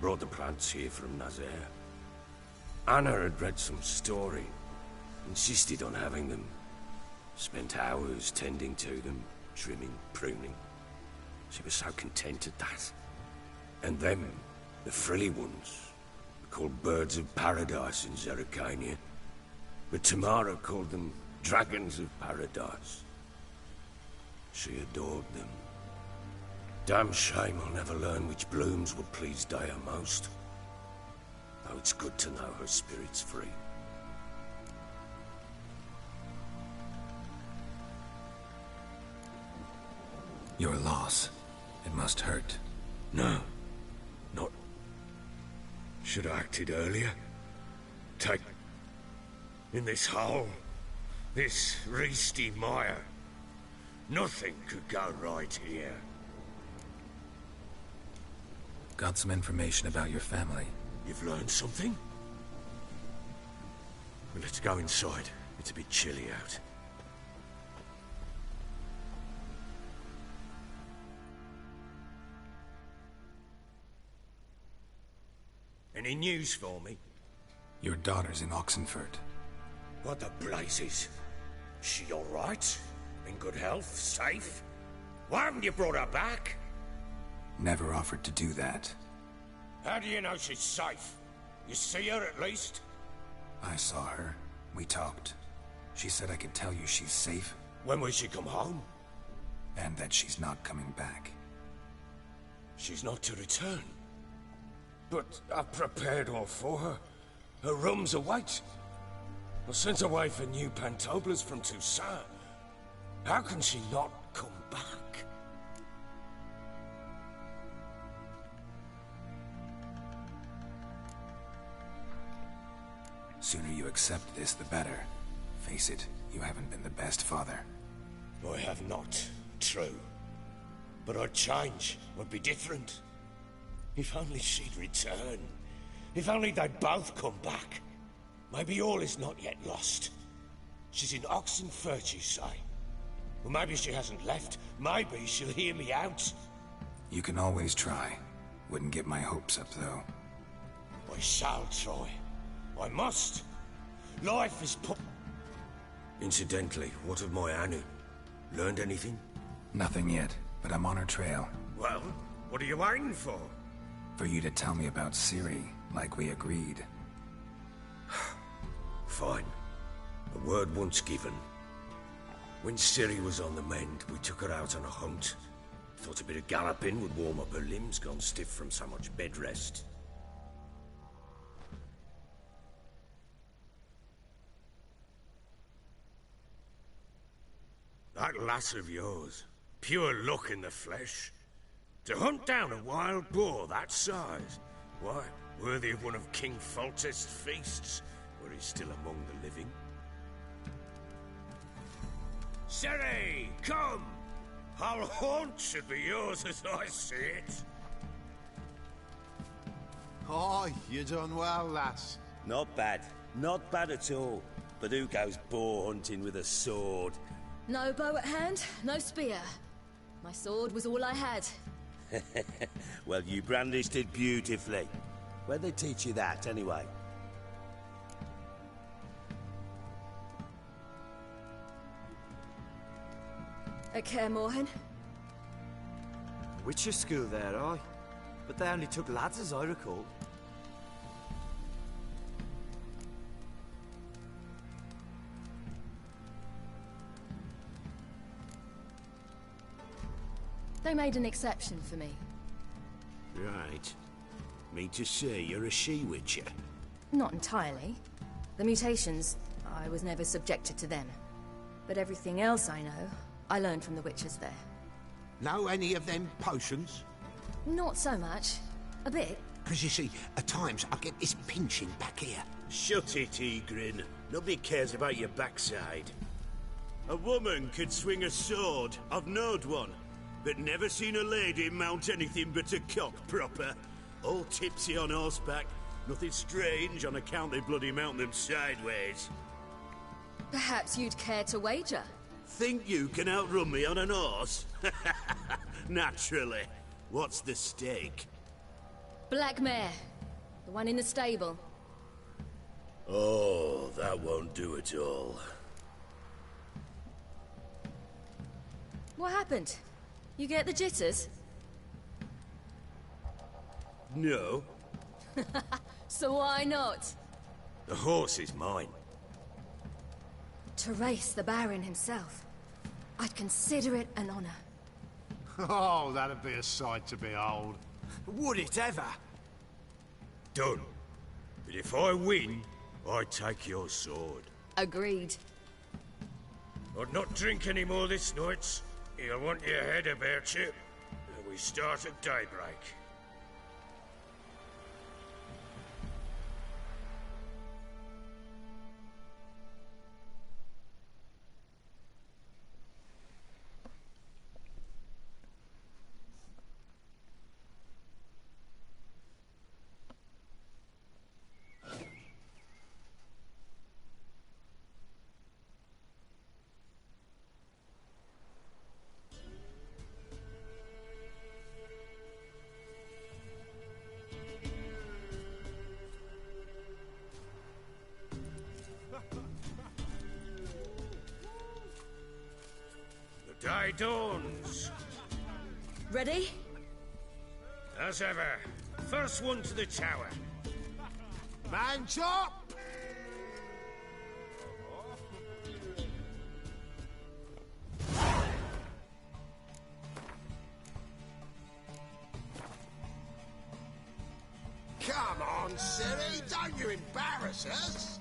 Brought the plants here from Nazaire. Anna had read some story. Insisted on having them. Spent hours tending to them, trimming, pruning. She was so content at that. And them, the frilly ones, called birds of paradise in Zerrikania. But Tamara called them dragons of paradise. She adored them. Damn shame I'll never learn which blooms would please Dea most. Though it's good to know her spirit's free. Your loss. It must hurt. No. Not... Should have acted earlier. Take... In this hole. This reesty mire. Nothing could go right here. Got some information about your family. You've learned something? Well, let's go inside. It's a bit chilly out. Any news for me? Your daughter's in Oxenfurt. What the blazes? She all right? In good health? Safe? Why haven't you brought her back? Never offered to do that. How do you know she's safe? You see her at least? I saw her. We talked. She said I could tell you she's safe. When will she come home? And that she's not coming back. She's not to return. But I've prepared all for her. Her rooms await. I sent away for new pantoblas from Toussaint. How can she not come back? Sooner you accept this, the better. Face it, you haven't been the best father. I have not, true. But I'd change, I'd be different. If only she'd return. If only they'd both come back. Maybe all is not yet lost. She's in Oxenfurt, you say? Well, maybe she hasn't left. Maybe she'll hear me out. You can always try. Wouldn't get my hopes up, though. I shall try. I must. Life is put... Incidentally, what of my Anu? Learned anything? Nothing yet, but I'm on her trail. Well, what are you waiting for? For you to tell me about Ciri, like we agreed. Fine. A word once given. When Ciri was on the mend, we took her out on a hunt. Thought a bit of galloping would warm up her limbs, gone stiff from so much bed rest. That lass of yours, pure luck in the flesh. To hunt down a wild boar that size, why, worthy of one of King Foltest's feasts, where he's still among the living. Ciri, come! Our haunt should be yours as I see it. Aye, you done well, lass. Not bad. Not bad at all. But who goes boar hunting with a sword? No bow at hand, no spear. My sword was all I had. Well, you brandished it beautifully. Where'd they teach you that, anyway? At Kaer Morhen? Witcher school there, aye. But they only took lads, as I recall. They made an exception for me. Right. Mean to say you're a she-witcher? Not entirely. The mutations, I was never subjected to them. But everything else I know, I learned from the witches there. Know any of them potions? Not so much. A bit. Because you see, at times I get this pinching back here. Shut it, Egrin. Nobody cares about your backside. A woman could swing a sword. I've knowed one. But never seen a lady mount anything but a cock proper. All tipsy on horseback. Nothing strange on account they bloody mount them sideways. Perhaps you'd care to wager? Think you can outrun me on an horse? Naturally. What's the stake? Black mare. The one in the stable. Oh, that won't do at all. What happened? You get the jitters? No. So why not? The horse is mine. To race the Baron himself. I'd consider it an honor. Oh, that'd be a sight to behold. Would it ever? Done. But if I win, I take your sword. Agreed. I'd not drink any more this night. You'll want your head about you. We start at daybreak. Day dawns. Ready? As ever. First one to the tower. Man chop! Come on, Ciri, don't you embarrass us!